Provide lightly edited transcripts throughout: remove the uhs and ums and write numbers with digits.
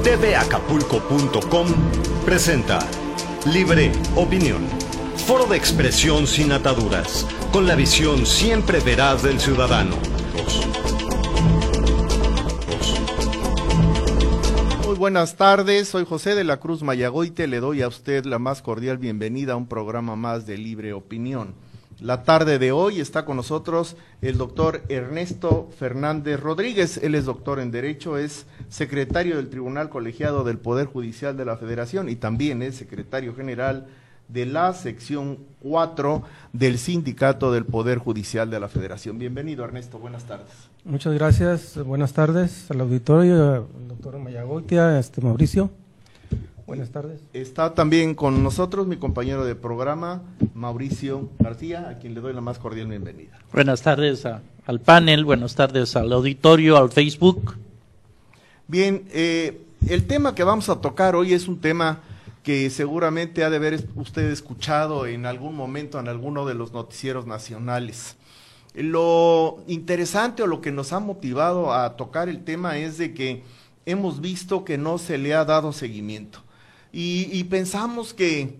tvacapulco.com presenta Libre Opinión, foro de expresión sin ataduras, con la visión siempre veraz del ciudadano. Muy buenas tardes, soy José de la Cruz Mayagoite, le doy a usted la más cordial bienvenida a un programa más de Libre Opinión. La tarde de hoy está con nosotros el doctor Ernesto Fernández Rodríguez. Él es doctor en Derecho, es secretario del Tribunal Colegiado del Poder Judicial de la Federación y también es secretario general de la sección 4 del Sindicato del Poder Judicial de la Federación. Bienvenido, Ernesto, buenas tardes. Muchas gracias, buenas tardes al auditorio, al doctor Mayagoitia, Mauricio. Buenas tardes. Está también con nosotros mi compañero de programa, Mauricio García, a quien le doy la más cordial bienvenida. Buenas tardes al panel, buenas tardes al auditorio, al Facebook. Bien, el tema que vamos a tocar hoy es un tema que seguramente ha de haber usted escuchado en algún momento en alguno de los noticieros nacionales. Lo interesante o lo que nos ha motivado a tocar el tema es de que hemos visto que no se le ha dado seguimiento. Y pensamos que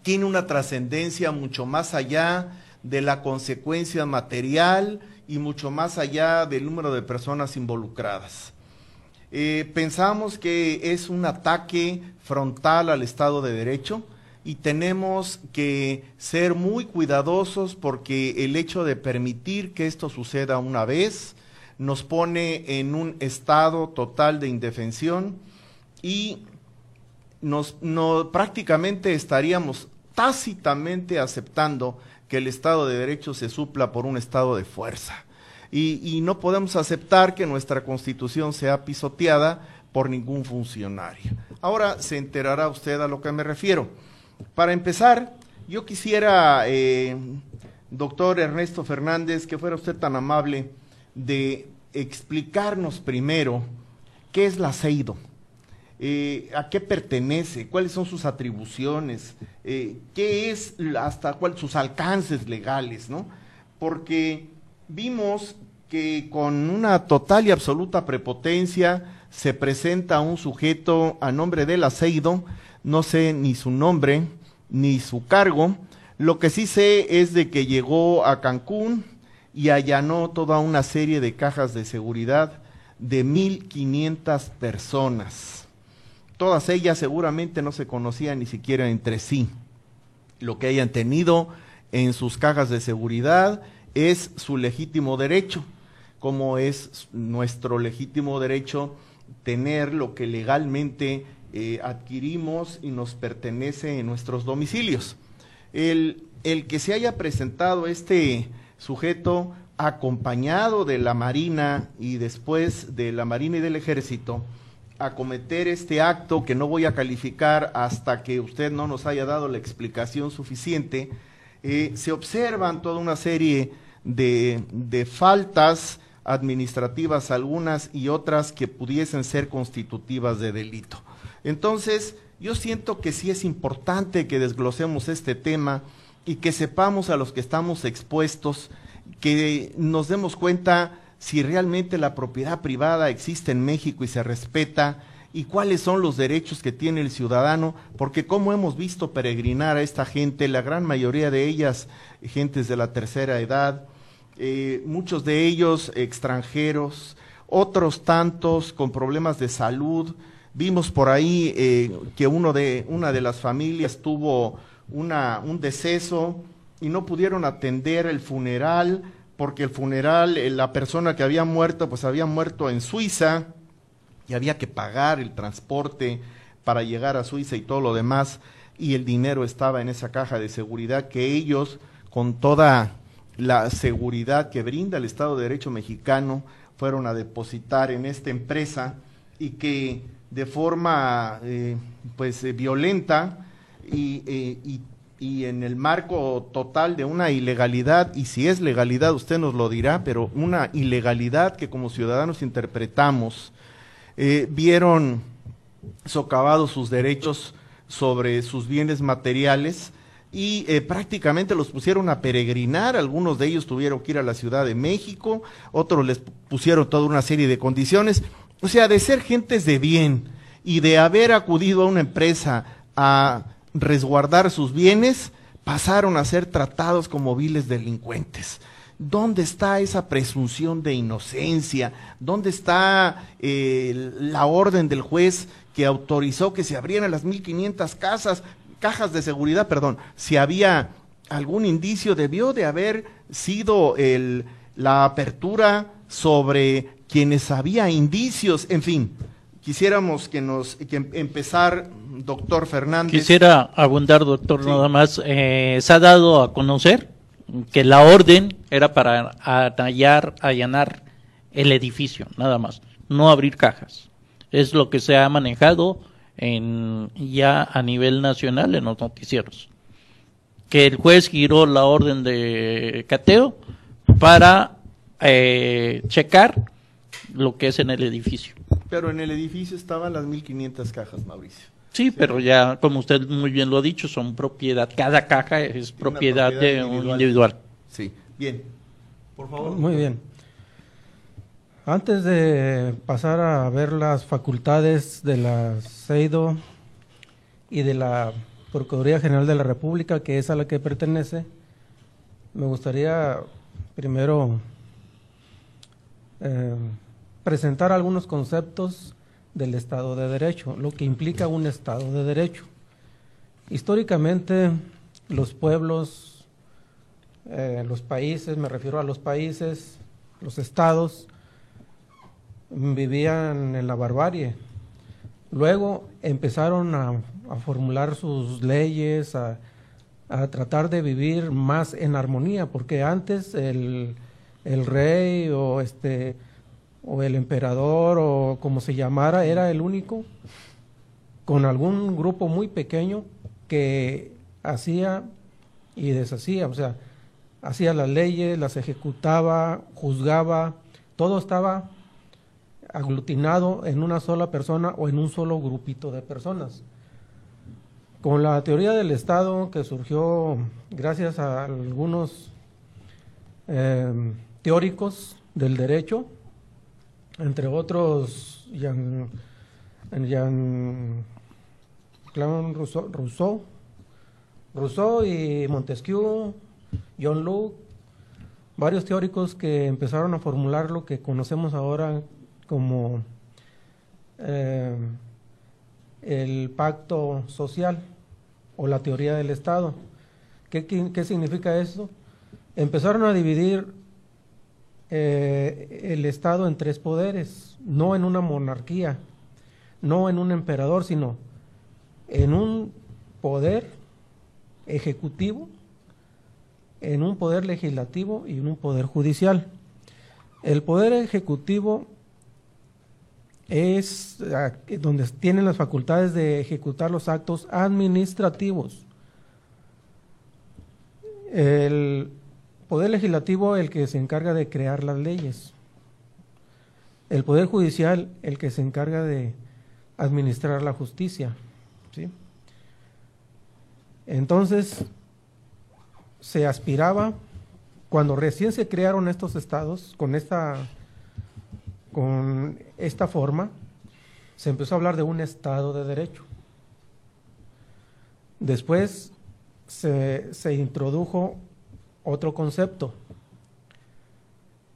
tiene una trascendencia mucho más allá de la consecuencia material y mucho más allá del número de personas involucradas. Pensamos que es un ataque frontal al Estado de Derecho y tenemos que ser muy cuidadosos porque el hecho de permitir que esto suceda una vez nos pone en un estado total de indefensión y prácticamente estaríamos tácitamente aceptando que el Estado de Derecho se supla por un estado de fuerza. Y no podemos aceptar que nuestra Constitución sea pisoteada por ningún funcionario. Ahora se enterará usted a lo que me refiero. Para empezar, yo quisiera, doctor Ernesto Fernández, que fuera usted tan amable de explicarnos primero qué es la CEIDO. ¿A qué pertenece? ¿Cuáles son sus atribuciones? ¿Qué es sus alcances legales, ¿no? Porque vimos que con una total y absoluta prepotencia se presenta un sujeto a nombre de la CEIDO, no sé ni su nombre ni su cargo, lo que sí sé es de que llegó a Cancún y allanó toda una serie de cajas de seguridad de 1,500 personas. Todas ellas seguramente no se conocían ni siquiera entre sí. Lo que hayan tenido en sus cajas de seguridad es su legítimo derecho, como es nuestro legítimo derecho tener lo que legalmente adquirimos y nos pertenece en nuestros domicilios. El que se haya presentado este sujeto acompañado de la Marina y después de la Marina y del Ejército a cometer este acto que no voy a calificar hasta que usted no nos haya dado la explicación suficiente, se observan toda una serie de faltas administrativas, algunas y otras que pudiesen ser constitutivas de delito. Entonces, yo siento que sí es importante que desglosemos este tema y que sepamos a los que estamos expuestos, que nos demos cuenta si realmente la propiedad privada existe en México y se respeta, y cuáles son los derechos que tiene el ciudadano, porque como hemos visto peregrinar a esta gente, la gran mayoría de ellas gentes de la tercera edad, muchos de ellos extranjeros, otros tantos con problemas de salud. Vimos por ahí que una de las familias tuvo un deceso y no pudieron atender el funeral, porque el funeral, la persona que había muerto, pues había muerto en Suiza y había que pagar el transporte para llegar a Suiza y todo lo demás, y el dinero estaba en esa caja de seguridad que ellos, con toda la seguridad que brinda el Estado de Derecho mexicano, fueron a depositar en esta empresa y que de forma violenta y en el marco total de una ilegalidad, y si es legalidad usted nos lo dirá, pero una ilegalidad que como ciudadanos interpretamos, vieron socavados sus derechos sobre sus bienes materiales y prácticamente los pusieron a peregrinar. Algunos de ellos tuvieron que ir a la Ciudad de México, otros les pusieron toda una serie de condiciones, o sea, de ser gentes de bien y de haber acudido a una empresa a resguardar sus bienes, pasaron a ser tratados como viles delincuentes. ¿Dónde está esa presunción de inocencia? ¿Dónde está la orden del juez que autorizó que se abrieran las 1,500 cajas de seguridad? Si había algún indicio, debió de haber sido la apertura sobre quienes había indicios, en fin. Quisiéramos que empezar, doctor Fernández. Quisiera abundar, doctor, Sí. nada más. Se ha dado a conocer que la orden era para allanar el edificio, nada más, no abrir cajas. Es lo que se ha manejado ya a nivel nacional en los noticieros. Que el juez giró la orden de cateo para checar lo que es en el edificio. Pero en el edificio estaban las 1,500 cajas, Mauricio. Sí, pero ya, como usted muy bien lo ha dicho, son propiedad, cada caja es propiedad de un individual. Sí, bien. Por favor. Muy bien. Antes de pasar a ver las facultades de la CEIDO y de la Procuraduría General de la República, que es a la que pertenece, me gustaría primero presentar algunos conceptos del Estado de Derecho, lo que implica un Estado de Derecho. Históricamente, los pueblos, los países, me refiero a los países, los estados, vivían en la barbarie. Luego empezaron a formular sus leyes, a tratar de vivir más en armonía, porque antes el rey o el emperador o como se llamara era el único, con algún grupo muy pequeño que hacía y deshacía, o sea, hacía las leyes, las ejecutaba, juzgaba, todo estaba aglutinado en una sola persona o en un solo grupito de personas. Con la teoría del Estado, que surgió gracias a algunos teóricos del derecho, entre otros Jean-Claude Rousseau y Montesquieu, John Locke, varios teóricos que empezaron a formular lo que conocemos ahora como el pacto social o la teoría del Estado. ¿Qué significa eso? Empezaron a dividir el Estado en 3 poderes, no en una monarquía, no en un emperador, sino en un poder ejecutivo, en un poder legislativo y en un poder judicial. El poder ejecutivo es donde tienen las facultades de ejecutar los actos administrativos. El poder legislativo, el que se encarga de crear las leyes. El poder judicial, el que se encarga de administrar la justicia, ¿sí? Entonces, se aspiraba, cuando recién se crearon estos estados, con esta forma, se empezó a hablar de un Estado de Derecho. Después se introdujo otro concepto,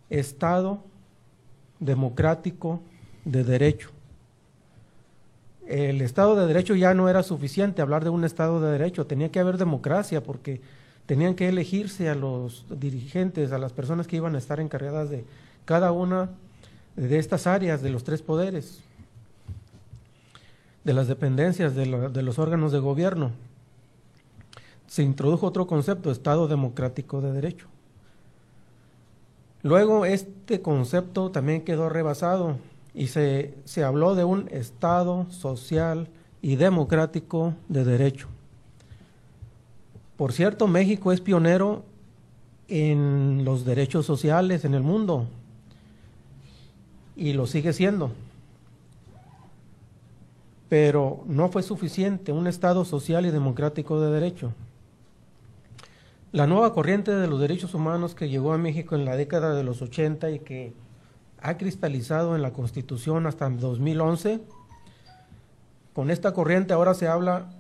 Estado democrático de derecho. El Estado de Derecho ya no era suficiente hablar de un Estado de Derecho, tenía que haber democracia, porque tenían que elegirse a los dirigentes, a las personas que iban a estar encargadas de cada una de estas áreas, de los 3 poderes, de las dependencias, de los órganos de gobierno. Se introdujo otro concepto, Estado democrático de derecho. Luego este concepto también quedó rebasado y se habló de un Estado social y democrático de derecho. Por cierto, México es pionero en los derechos sociales en el mundo y lo sigue siendo. Pero no fue suficiente un Estado social y democrático de derecho. La nueva corriente de los derechos humanos que llegó a México en la década de los 80 y que ha cristalizado en la Constitución hasta 2011, Con esta corriente ahora se habla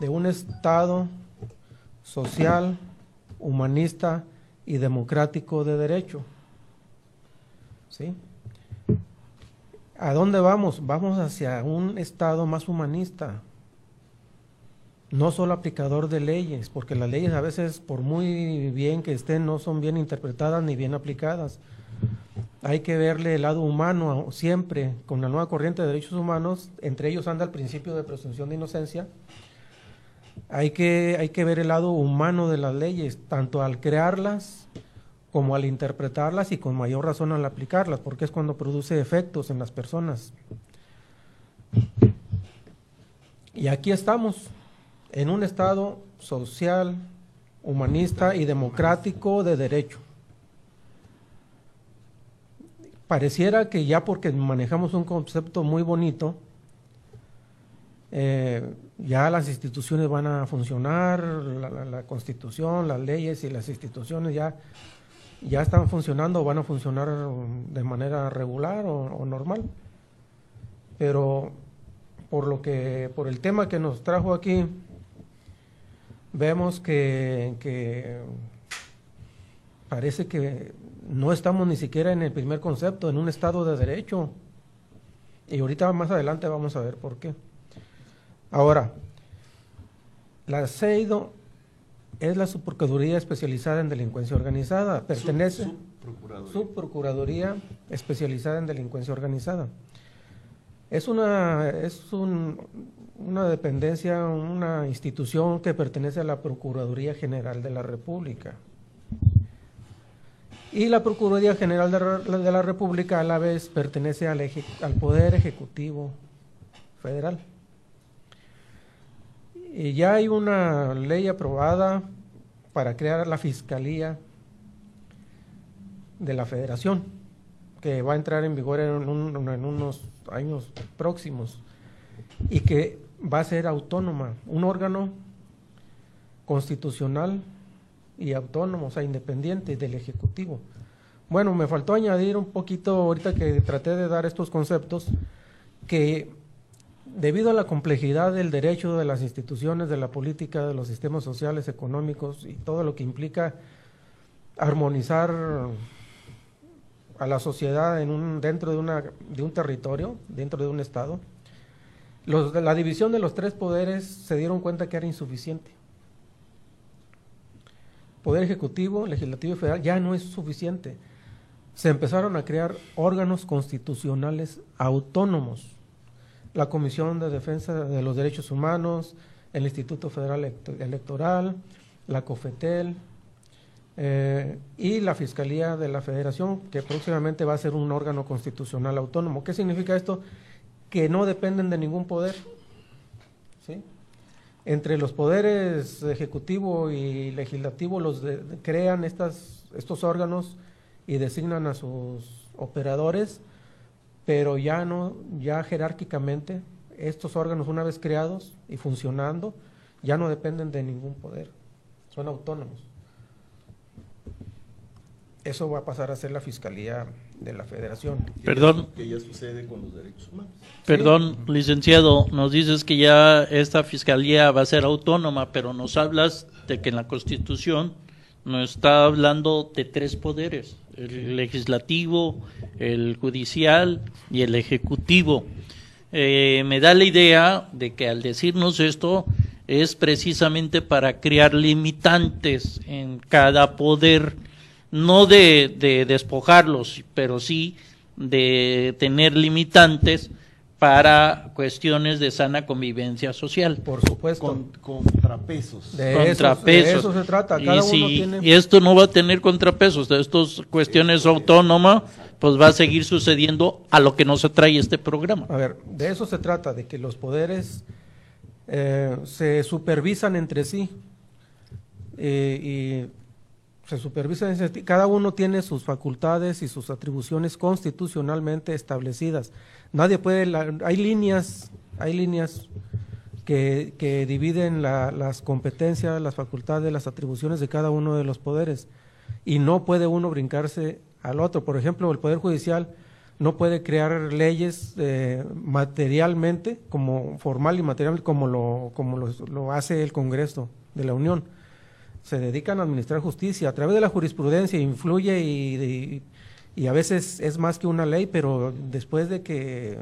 de un Estado social, humanista y democrático de derecho. ¿Sí? ¿A dónde vamos? Vamos hacia un Estado más humanista, no solo aplicador de leyes, porque las leyes a veces, por muy bien que estén, no son bien interpretadas ni bien aplicadas. Hay que verle el lado humano siempre. Con la nueva corriente de derechos humanos, entre ellos anda el principio de presunción de inocencia. Hay que ver el lado humano de las leyes, tanto al crearlas como al interpretarlas, y con mayor razón al aplicarlas, porque es cuando produce efectos en las personas. Y aquí estamos, en un Estado social, humanista y democrático de derecho. Pareciera que ya porque manejamos un concepto muy bonito, ya las instituciones van a funcionar, la Constitución, las leyes y las instituciones ya están funcionando o van a funcionar de manera regular o normal. Pero por el tema que nos trajo aquí, vemos que parece que no estamos ni siquiera en el primer concepto, en un Estado de derecho. Y ahorita más adelante vamos a ver por qué. Ahora, la CEIDO es la Subprocuraduría Especializada en Delincuencia Organizada, pertenece Subprocuraduría Especializada en Delincuencia Organizada. Es una dependencia, una institución que pertenece a la Procuraduría General de la República. Y la Procuraduría General de la República a la vez pertenece al Poder Ejecutivo Federal. Y ya hay una ley aprobada para crear la Fiscalía de la Federación, que va a entrar en vigor en unos años próximos, y que va a ser autónoma, un órgano constitucional y autónomo, o sea, independiente del Ejecutivo. Bueno, me faltó añadir un poquito, ahorita que traté de dar estos conceptos, que debido a la complejidad del derecho, de las instituciones, de la política, de los sistemas sociales, económicos y todo lo que implica armonizar a la sociedad dentro de un territorio, dentro de un Estado, la división de los tres poderes se dieron cuenta que era insuficiente. Poder Ejecutivo, Legislativo y Federal ya no es suficiente. Se empezaron a crear órganos constitucionales autónomos. La Comisión de Defensa de los Derechos Humanos, el Instituto Federal Electoral, la COFETEL y la Fiscalía de la Federación, que próximamente va a ser un órgano constitucional autónomo. ¿Qué significa esto? Que no dependen de ningún poder, ¿sí? Entre los poderes ejecutivo y legislativo crean estos órganos y designan a sus operadores, pero ya jerárquicamente estos órganos, una vez creados y funcionando, ya no dependen de ningún poder, son autónomos. Eso va a pasar a ser la Fiscalía de la Federación. Perdón. Que ya sucede con los derechos humanos. Perdón, sí. Licenciado, nos dices que ya esta Fiscalía va a ser autónoma, pero nos hablas de que en la Constitución nos está hablando de tres poderes: el legislativo, el judicial y el ejecutivo. Me da la idea de que al decirnos esto es precisamente para crear limitantes en cada poder, no de despojarlos, pero sí de tener limitantes para cuestiones de sana convivencia social. Por supuesto. Contrapesos. De eso se trata. Cada uno tiene... Y esto no va a tener contrapesos, de estas cuestiones autónomas, pues va a seguir sucediendo a lo que nos atrae este programa. A ver, de eso se trata, de que los poderes se supervisan entre sí y se supervisan, cada uno tiene sus facultades y sus atribuciones constitucionalmente establecidas. Nadie puede, hay líneas que dividen las competencias, las facultades, las atribuciones de cada uno de los poderes, y no puede uno brincarse al otro. Por ejemplo, el Poder Judicial no puede crear leyes materialmente, como formal y material, como lo hace el Congreso de la Unión. Se dedican a administrar justicia a través de la jurisprudencia, influye y a veces es más que una ley, pero después de que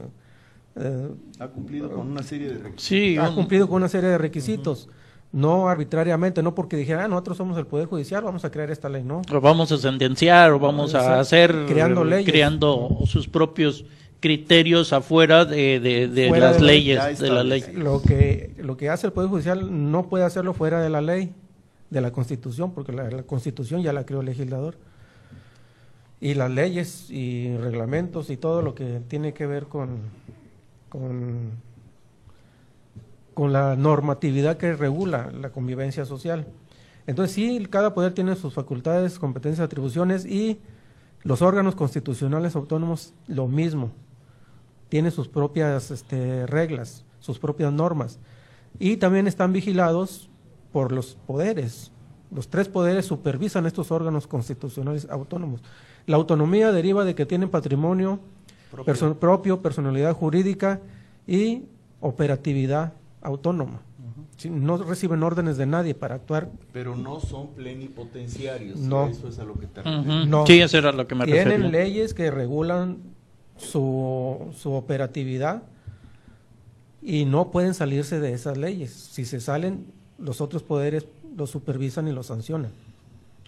ha cumplido con una serie de requisitos. Sí, ha cumplido con una serie de requisitos. No arbitrariamente, no porque dijera, nosotros somos el Poder Judicial, vamos a crear esta ley, no. O vamos a sentenciar, o vamos a hacer, creando sus propios criterios afuera de las leyes, de la ley. Lo que hace el Poder Judicial no puede hacerlo fuera de la ley, de la Constitución, porque la Constitución ya la creó el legislador. Y las leyes y reglamentos y todo lo que tiene que ver con la normatividad que regula la convivencia social. Entonces sí, cada poder tiene sus facultades, competencias, atribuciones, y los órganos constitucionales autónomos lo mismo, tienen sus propias reglas, sus propias normas, y también están vigilados por los poderes. Los 3 poderes supervisan estos órganos constitucionales autónomos. La autonomía deriva de que tienen patrimonio propio, personalidad jurídica y operatividad autónoma. Sí, no reciben órdenes de nadie para actuar. Pero no son plenipotenciarios. No. Eso es a lo que te refieres. No. Sí, eso era lo que me refería. Tienen leyes que regulan su operatividad y no pueden salirse de esas leyes. Si se salen, los otros poderes los supervisan y los sancionan.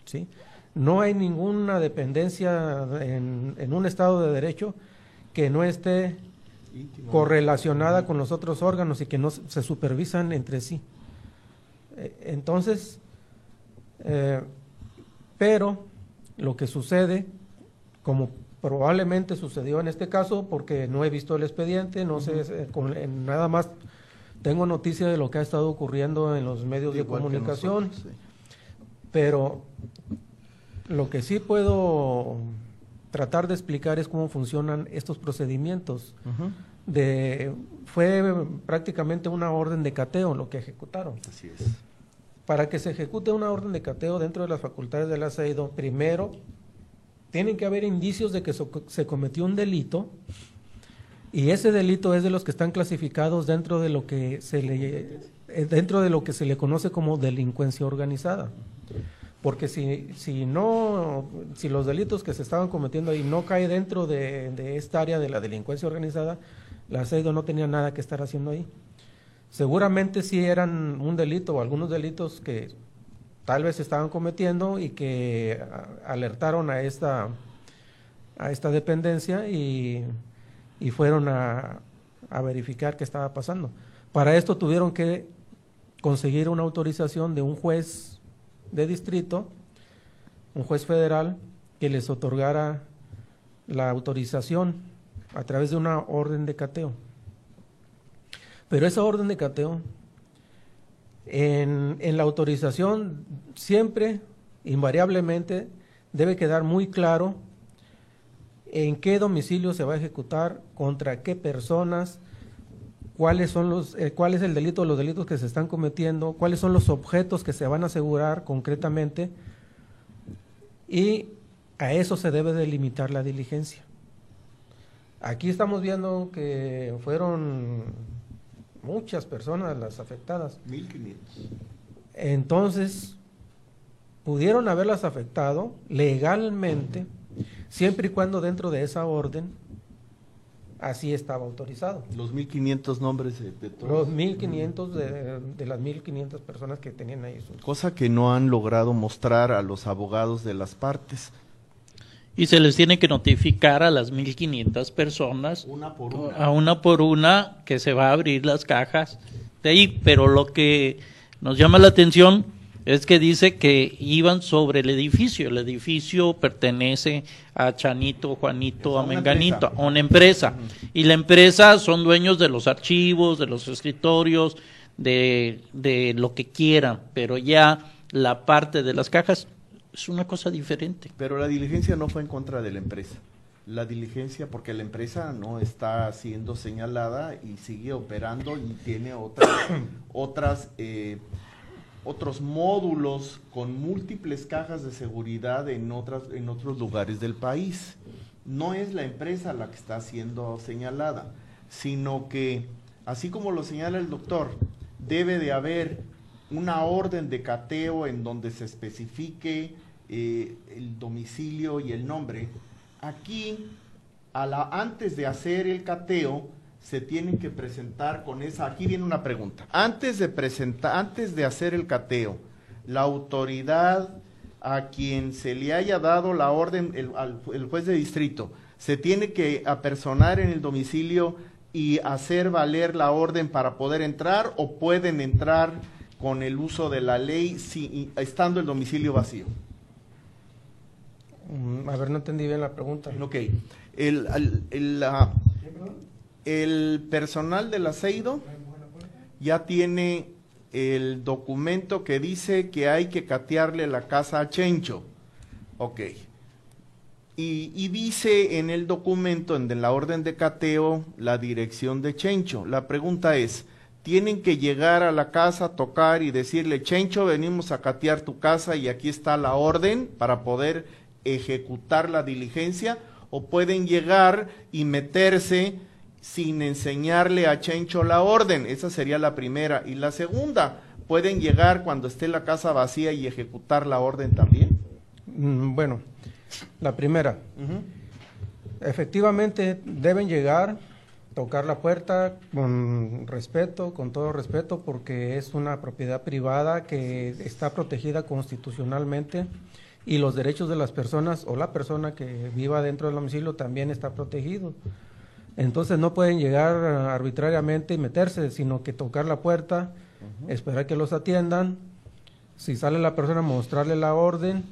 ¿Sí? No hay ninguna dependencia en un Estado de Derecho que no esté correlacionada con los otros órganos y que no se supervisan entre sí. Entonces, pero lo que sucede, como probablemente sucedió en este caso, porque no he visto el expediente, no sé, nada más tengo noticia de lo que ha estado ocurriendo en los medios de comunicación, sí. Pero lo que sí puedo tratar de explicar es cómo funcionan estos procedimientos. Fue prácticamente una orden de cateo lo que ejecutaron. Así es. Para que se ejecute una orden de cateo dentro de las facultades del ASEIDO, primero tienen que haber indicios de que se cometió un delito, y ese delito es de los que están clasificados dentro de lo que se le conoce como delincuencia organizada. Porque si los delitos que se estaban cometiendo ahí no cae dentro de esta área de la delincuencia organizada, la ASEIDO no tenía nada que estar haciendo ahí. Seguramente sí eran un delito o algunos delitos que tal vez se estaban cometiendo y que alertaron a esta dependencia y fueron a verificar qué estaba pasando. Para esto tuvieron que conseguir una autorización de un juez de distrito, un juez federal, que les otorgara la autorización a través de una orden de cateo. Pero esa orden de cateo, en la autorización siempre, invariablemente, debe quedar muy claro en qué domicilio se va a ejecutar, contra qué personas, cuál es el delito, los delitos que se están cometiendo, cuáles son los objetos que se van a asegurar concretamente, y a eso se debe delimitar la diligencia. Aquí estamos viendo que fueron muchas personas las afectadas. 1,500. Entonces, pudieron haberlas afectado legalmente, siempre y cuando dentro de esa orden así estaba autorizado. Los 1,500 nombres de todos. Los 1,500 de las 1,500 personas que tenían ahí. Cosa que no han logrado mostrar a los abogados de las partes. Y se les tiene que notificar a las 1,500 personas, una por una, que se va a abrir las cajas de ahí. Pero lo que nos llama la atención es que dice que iban sobre el edificio. El edificio pertenece a Chanito, Juanito, a Menganito, a una empresa. Y la empresa son dueños de los archivos, de los escritorios, de lo que quieran. Pero ya la parte de las cajas es una cosa diferente. Pero la diligencia no fue en contra de la empresa. La diligencia, porque la empresa no está siendo señalada y sigue operando y tiene otros módulos con múltiples cajas de seguridad en otros lugares del país. no es la empresa la que está siendo señalada, sino que, así como lo señala el doctor, debe de haber una orden de cateo en donde se especifique el domicilio y el nombre. Aquí, antes de hacer el cateo, se tienen que presentar con esa. Aquí viene una pregunta. Antes de hacer el cateo, la autoridad a quien se le haya dado la orden, el juez de distrito, se tiene que apersonar en el domicilio y hacer valer la orden para poder entrar, o pueden entrar con el uso de la ley estando el domicilio vacío. A ver, no entendí bien la pregunta. Ok. El personal del aceido ya tiene el documento que dice que hay que catearle la casa a Chencho. Ok. Y dice en el documento, en la orden de cateo, la dirección de Chencho. La pregunta es, ¿tienen que llegar a la casa, tocar y decirle, Chencho, venimos a catear tu casa y aquí está la orden para poder ejecutar la diligencia? ¿O pueden llegar y meterse sin enseñarle a Chencho la orden? Esa sería la primera. Y la segunda, ¿pueden llegar cuando esté la casa vacía y ejecutar la orden también? Bueno, la primera, efectivamente deben llegar, tocar la puerta con respeto, con todo respeto, porque es una propiedad privada que está protegida constitucionalmente, y los derechos de las personas o la persona que viva dentro del domicilio también está protegido. Entonces no pueden llegar arbitrariamente y meterse, sino que tocar la puerta, esperar que los atiendan, si sale la persona, mostrarle la orden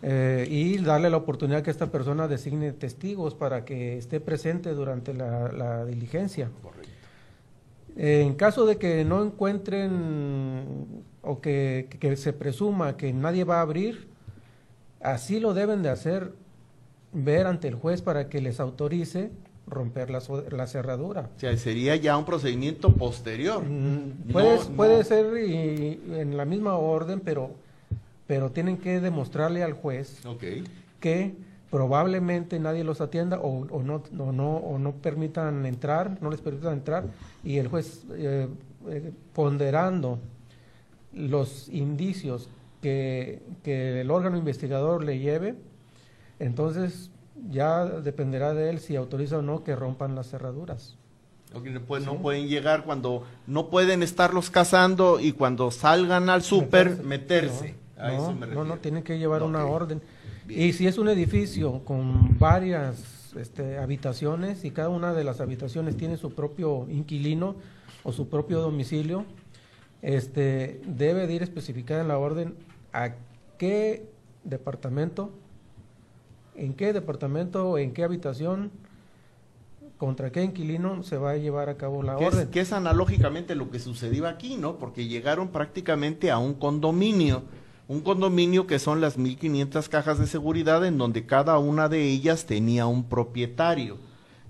y darle la oportunidad que esta persona designe testigos para que esté presente durante la diligencia. Correcto. En caso de que no encuentren o que se presuma que nadie va a abrir, así lo deben de hacer ver ante el juez para que les autorice romper la cerradura. O sea, sería ya un procedimiento posterior. Puede ser en la misma orden, pero tienen que demostrarle al juez que probablemente nadie los atienda o no permitan entrar, no les permitan entrar, y el juez ponderando los indicios que el órgano investigador le lleve, entonces ya dependerá de él si autoriza o no que rompan las cerraduras. Pues no pueden llegar cuando no pueden estarlos cazando y cuando salgan al súper meterse. No, tienen que llevar una orden. Bien. Y si es un edificio con varias habitaciones y cada una de las habitaciones tiene su propio inquilino o su propio domicilio, debe de ir especificada en la orden a qué departamento, en qué habitación, contra qué inquilino se va a llevar a cabo la orden. Que es analógicamente lo que sucedió aquí, ¿no? Porque llegaron prácticamente a un condominio que son las 1,500 cajas de seguridad, en donde cada una de ellas tenía un propietario,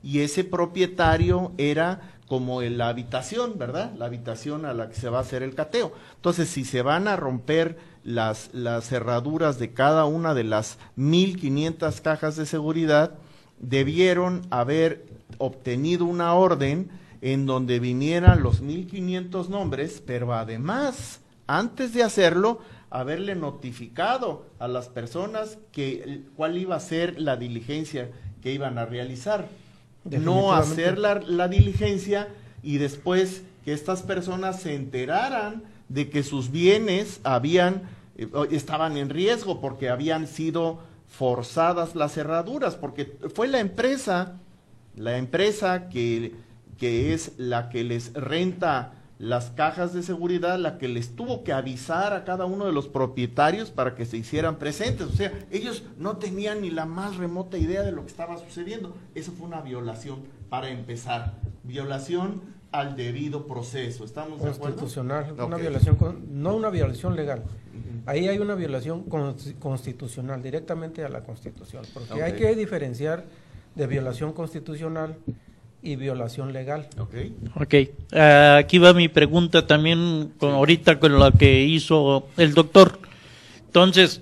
y ese propietario era como la habitación, ¿verdad? La habitación a la que se va a hacer el cateo. Entonces, si se van a romper las cerraduras de cada una de las 1,500 cajas de seguridad, debieron haber obtenido una orden en donde vinieran los 1,500 nombres, pero además, antes de hacerlo, haberle notificado a las personas cuál iba a ser la diligencia que iban a realizar. No hacer la diligencia y después que estas personas se enteraran de que sus bienes estaban en riesgo porque habían sido forzadas las cerraduras, porque fue la empresa que es la que les renta las cajas de seguridad, la que les tuvo que avisar a cada uno de los propietarios para que se hicieran presentes. O sea, ellos no tenían ni la más remota idea de lo que estaba sucediendo. Eso fue una violación, para empezar, violación al debido proceso. ¿Estamos de acuerdo? Constitucional, una violación, no una violación legal. Ahí hay una violación constitucional, directamente a la Constitución, porque hay que diferenciar de violación constitucional y violación legal. Aquí va mi pregunta también ahorita con lo que hizo el doctor. Entonces,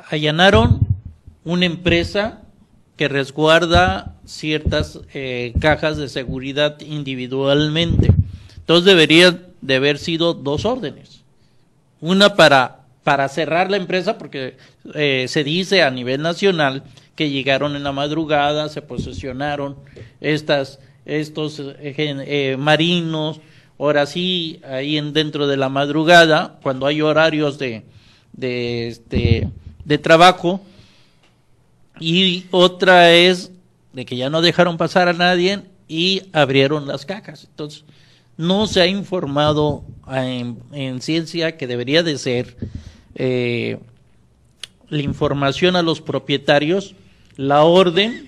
allanaron una empresa que resguarda ciertas cajas de seguridad individualmente. Entonces debería de haber sido 2 órdenes. Una para cerrar la empresa, porque se dice a nivel nacional que llegaron en la madrugada, se posesionaron estos marinos, ahora sí, ahí dentro de la madrugada, cuando hay horarios de trabajo, y otra es de que ya no dejaron pasar a nadie y abrieron las cajas. Entonces, no se ha informado en ciencia que debería de ser la información a los propietarios, la orden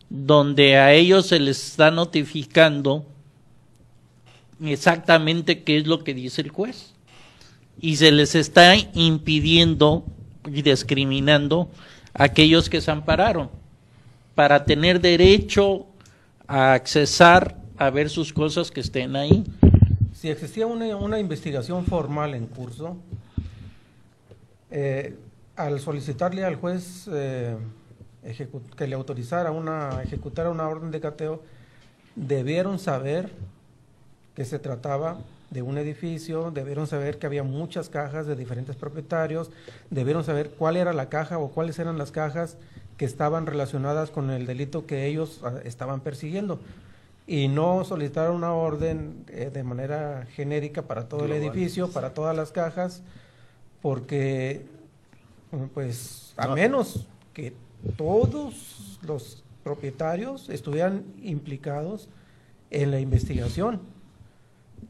donde a ellos se les está notificando exactamente qué es lo que dice el juez, y se les está impidiendo y discriminando a aquellos que se ampararon para tener derecho a accesar a ver sus cosas que estén ahí. Si existía una investigación formal en curso, al solicitarle al juez que le autorizara ejecutar una orden de cateo, debieron saber que se trataba de un edificio, debieron saber que había muchas cajas de diferentes propietarios, debieron saber cuál era la caja o cuáles eran las cajas que estaban relacionadas con el delito que ellos estaban persiguiendo, y no solicitar una orden de manera genérica para todo el edificio, para todas las cajas, porque pues a menos que todos los propietarios estuvieran implicados en la investigación,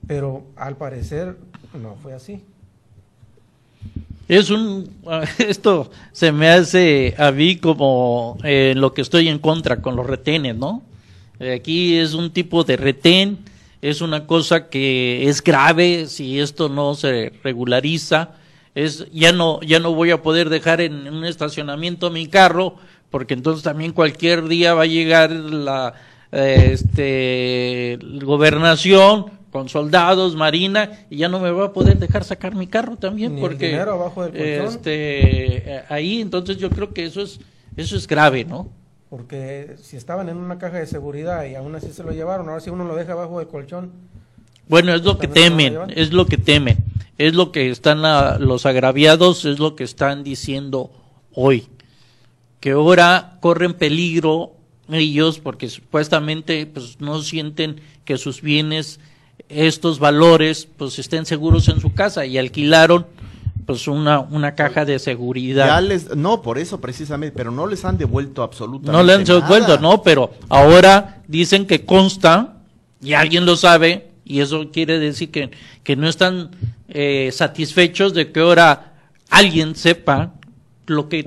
pero al parecer no fue así. Esto se me hace a mí como lo que estoy en contra con los retenes, ¿no? Aquí es un tipo de retén, es una cosa que es grave si esto no se regulariza. Ya no voy a poder dejar en un estacionamiento mi carro, porque entonces también cualquier día va a llegar la gobernación con soldados, marina, y ya no me va a poder dejar sacar mi carro también. Ni porque el dinero abajo del colchón. Ahí entonces yo creo que eso es grave, ¿no? Porque si estaban en una caja de seguridad y aún así se lo llevaron, ahora si uno lo deja abajo del colchón. Bueno, es lo que temen, es lo que están los agraviados, es lo que están diciendo hoy, que ahora corren peligro ellos porque supuestamente pues no sienten que sus bienes, estos valores, pues estén seguros en su casa, y alquilaron pues una caja de seguridad. No, por eso precisamente, pero no les han devuelto absolutamente no le han devuelto, no, pero ahora dicen que consta, y alguien lo sabe, y eso quiere decir que no están satisfechos de que ahora alguien sepa lo que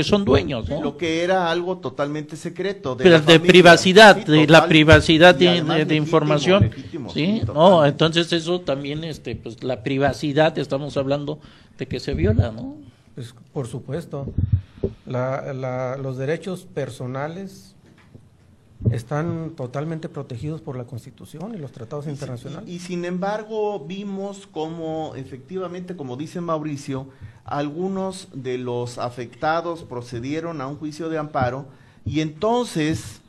son dueños, ¿no? Lo que era algo totalmente secreto de privacidad, sí, de la privacidad de información, legítimo, sí, no, entonces eso también pues la privacidad, estamos hablando de que se viola, ¿no? Pues por supuesto. Los derechos personales están totalmente protegidos por la Constitución y los tratados internacionales. Y sin embargo vimos como efectivamente, como dice Mauricio, algunos de los afectados procedieron a un juicio de amparo, y entonces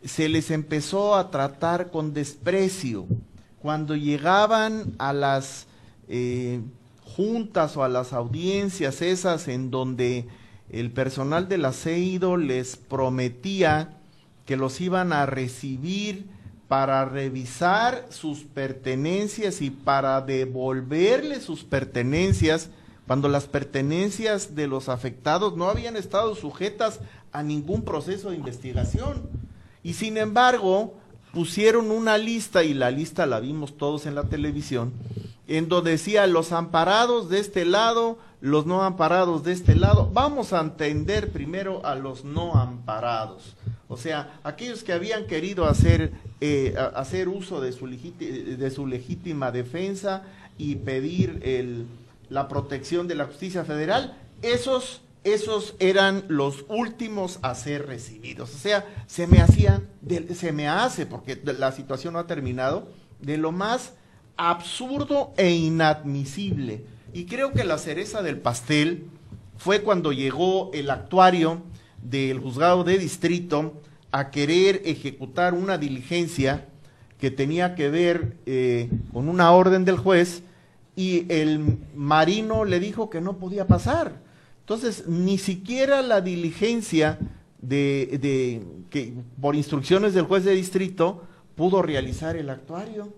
se les empezó a tratar con desprecio. Cuando llegaban a las juntas o a las audiencias esas en donde el personal del aceido les prometía que los iban a recibir para revisar sus pertenencias y para devolverles sus pertenencias, cuando las pertenencias de los afectados no habían estado sujetas a ningún proceso de investigación. Y sin embargo, pusieron una lista, y la lista la vimos todos en la televisión, en donde decía los amparados de este lado, los no amparados de este lado. Vamos a atender primero a los no amparados. O sea, aquellos que habían querido hacer uso de su legítima defensa y pedir la protección de la justicia federal, esos eran los últimos a ser recibidos. O sea, se me hace, porque la situación no ha terminado, de lo más absurdo e inadmisible. Y creo que la cereza del pastel fue cuando llegó el actuario del juzgado de distrito a querer ejecutar una diligencia que tenía que ver con una orden del juez, y el marino le dijo que no podía pasar. Entonces, ni siquiera la diligencia que por instrucciones del juez de distrito pudo realizar el actuario. O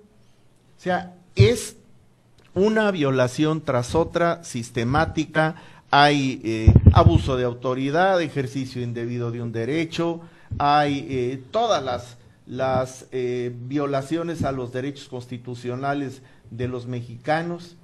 sea, es una violación tras otra sistemática. Hay abuso de autoridad, ejercicio indebido de un derecho, hay todas las violaciones a los derechos constitucionales de los mexicanos,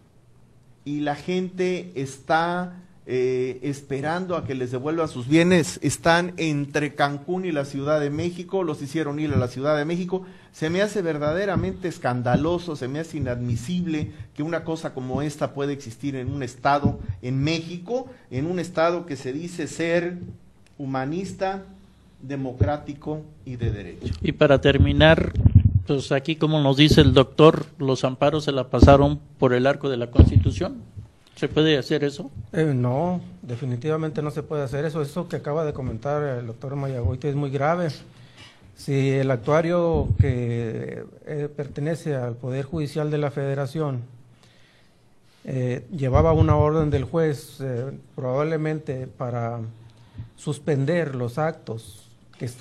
y la gente está esperando a que les devuelvan sus bienes. Están entre Cancún y la Ciudad de México, los hicieron ir a la Ciudad de México. Se me hace verdaderamente escandaloso, se me hace inadmisible que una cosa como esta pueda existir en un estado, en México, en un estado que se dice ser humanista, democrático y de derecho. Y para terminar, pues aquí, como nos dice el doctor, los amparos se la pasaron por el arco de la Constitución. ¿Se puede hacer eso? No, definitivamente no se puede hacer eso. Eso que acaba de comentar el doctor Mayagoitia es muy grave. Si el actuario que pertenece al Poder Judicial de la Federación llevaba una orden del juez probablemente para suspender los actos que se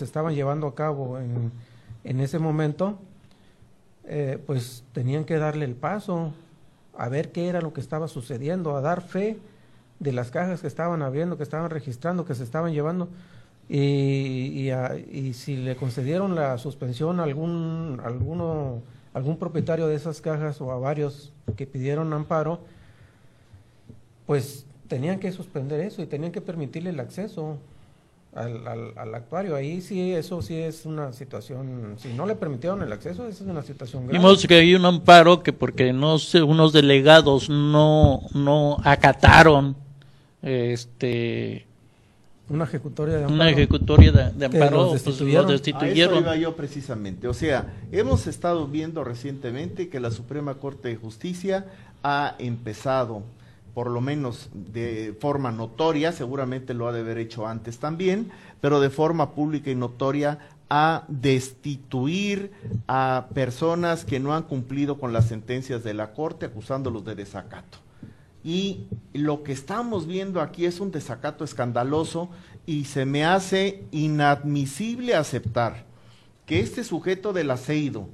estaban llevando a cabo en ese momento, pues tenían que darle el paso a ver qué era lo que estaba sucediendo, a dar fe de las cajas que estaban abriendo, que estaban registrando, que se estaban llevando, y si le concedieron la suspensión a algún propietario de esas cajas o a varios que pidieron amparo, pues tenían que suspender eso y tenían que permitirle el acceso al actuario. Ahí sí, eso sí es una situación, si no le permitieron el acceso, esa es una situación grave. Vimos que hay un amparo que porque no sé, unos delegados no acataron una ejecutoria de amparo, de amparo, los pues los destituyeron. A eso iba yo precisamente. O sea, hemos estado viendo recientemente que la Suprema Corte de Justicia ha empezado, por lo menos de forma notoria, seguramente lo ha de haber hecho antes también, pero de forma pública y notoria, a destituir a personas que no han cumplido con las sentencias de la Corte, acusándolos de desacato. Y lo que estamos viendo aquí es un desacato escandaloso, y se me hace inadmisible aceptar que este sujeto del aceido,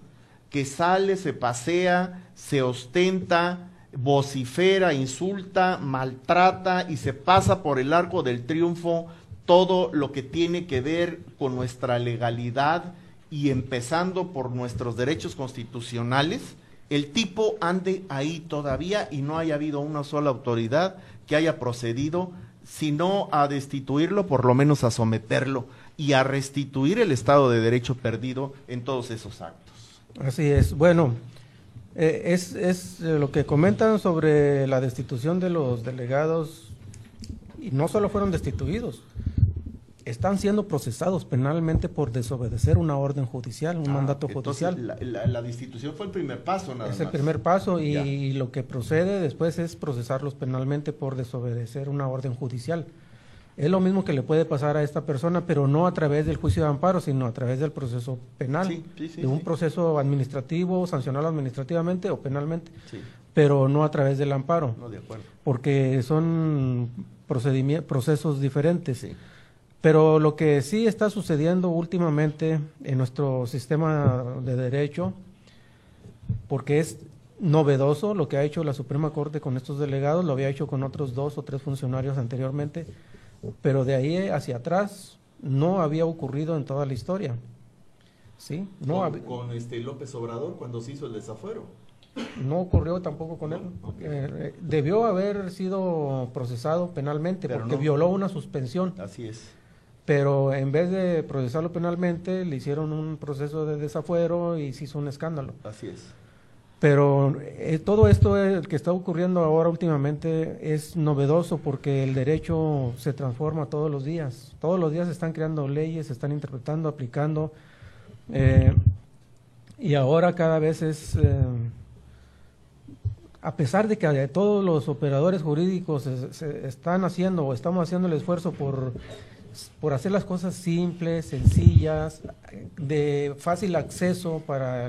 que sale, se pasea, se ostenta, vocifera, insulta, maltrata y se pasa por el arco del triunfo todo lo que tiene que ver con nuestra legalidad, y empezando por nuestros derechos constitucionales, el tipo ande ahí todavía y no haya habido una sola autoridad que haya procedido, sino a destituirlo, por lo menos a someterlo y a restituir el Estado de Derecho perdido en todos esos actos. Así es. Bueno, es lo que comentan sobre la destitución de los delegados, y no solo fueron destituidos, están siendo procesados penalmente por desobedecer una orden judicial, un mandato judicial. La destitución fue el primer paso, nada más. Es el primer paso, y lo que procede después es procesarlos penalmente por desobedecer una orden judicial. Es lo mismo que le puede pasar a esta persona, pero no a través del juicio de amparo, sino a través del proceso penal, de un proceso administrativo, sancionado administrativamente o penalmente, pero no a través del amparo, no, de acuerdo, porque son procesos diferentes. Pero lo que sí está sucediendo últimamente en nuestro sistema de derecho, porque es novedoso lo que ha hecho la Suprema Corte con estos delegados, lo había hecho con otros 2 o 3 funcionarios anteriormente, pero de ahí hacia atrás no había ocurrido en toda la historia. ¿Sí? No con López Obrador, cuando se hizo el desafuero. No ocurrió tampoco con él. Debió haber sido procesado penalmente, pero porque violó una suspensión. Así es. Pero en vez de procesarlo penalmente, le hicieron un proceso de desafuero y se hizo un escándalo. Así es. Pero todo esto que está ocurriendo ahora últimamente es novedoso, porque el derecho se transforma todos los días. Todos los días se están creando leyes, se están interpretando, aplicando, y ahora cada vez es, a pesar de que todos los operadores jurídicos se están haciendo o estamos haciendo el esfuerzo por por hacer las cosas simples, sencillas, de fácil acceso para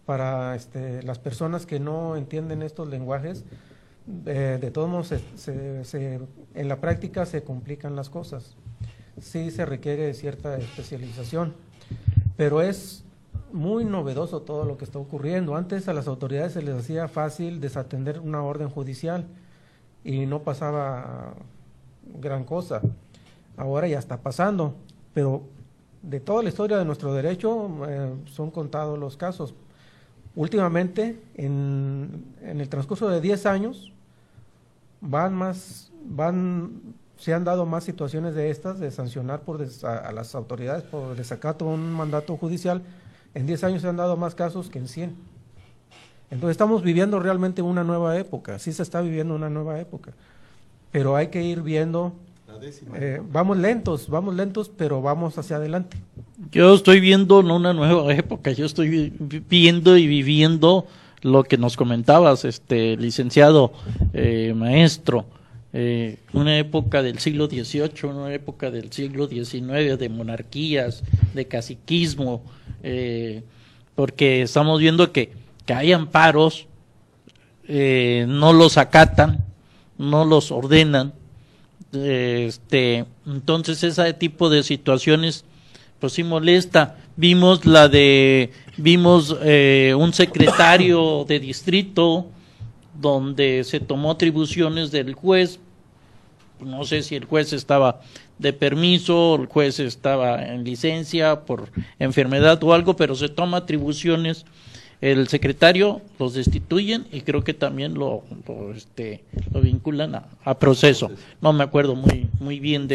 las personas que no entienden estos lenguajes, de todos modos en la práctica se complican las cosas. Sí se requiere cierta especialización, pero es muy novedoso todo lo que está ocurriendo. Antes a las autoridades se les hacía fácil desatender una orden judicial y no pasaba gran cosa. Ahora ya está pasando, pero de toda la historia de nuestro derecho son contados los casos. Últimamente, en el transcurso de 10 años, se han dado más situaciones de estas, de sancionar a las autoridades por desacato a un mandato judicial. En 10 años se han dado más casos que en 100. Entonces estamos viviendo realmente una nueva época, sí se está viviendo una nueva época, pero hay que ir viendo, vamos lentos, pero vamos hacia adelante. Yo estoy viendo no una nueva época, yo estoy viendo y viviendo lo que nos comentabas, licenciado, maestro, una época del siglo XVIII, una época del siglo XIX, de monarquías, de caciquismo, porque estamos viendo que hay amparos, no los acatan, no los ordenan, entonces ese tipo de situaciones pues sí molesta. Vimos un secretario de distrito donde se tomó atribuciones del juez, no sé si el juez estaba de permiso, el juez estaba en licencia por enfermedad o algo, pero se toma atribuciones, el secretario los destituyen y creo que también lo vinculan a proceso. No me acuerdo muy bien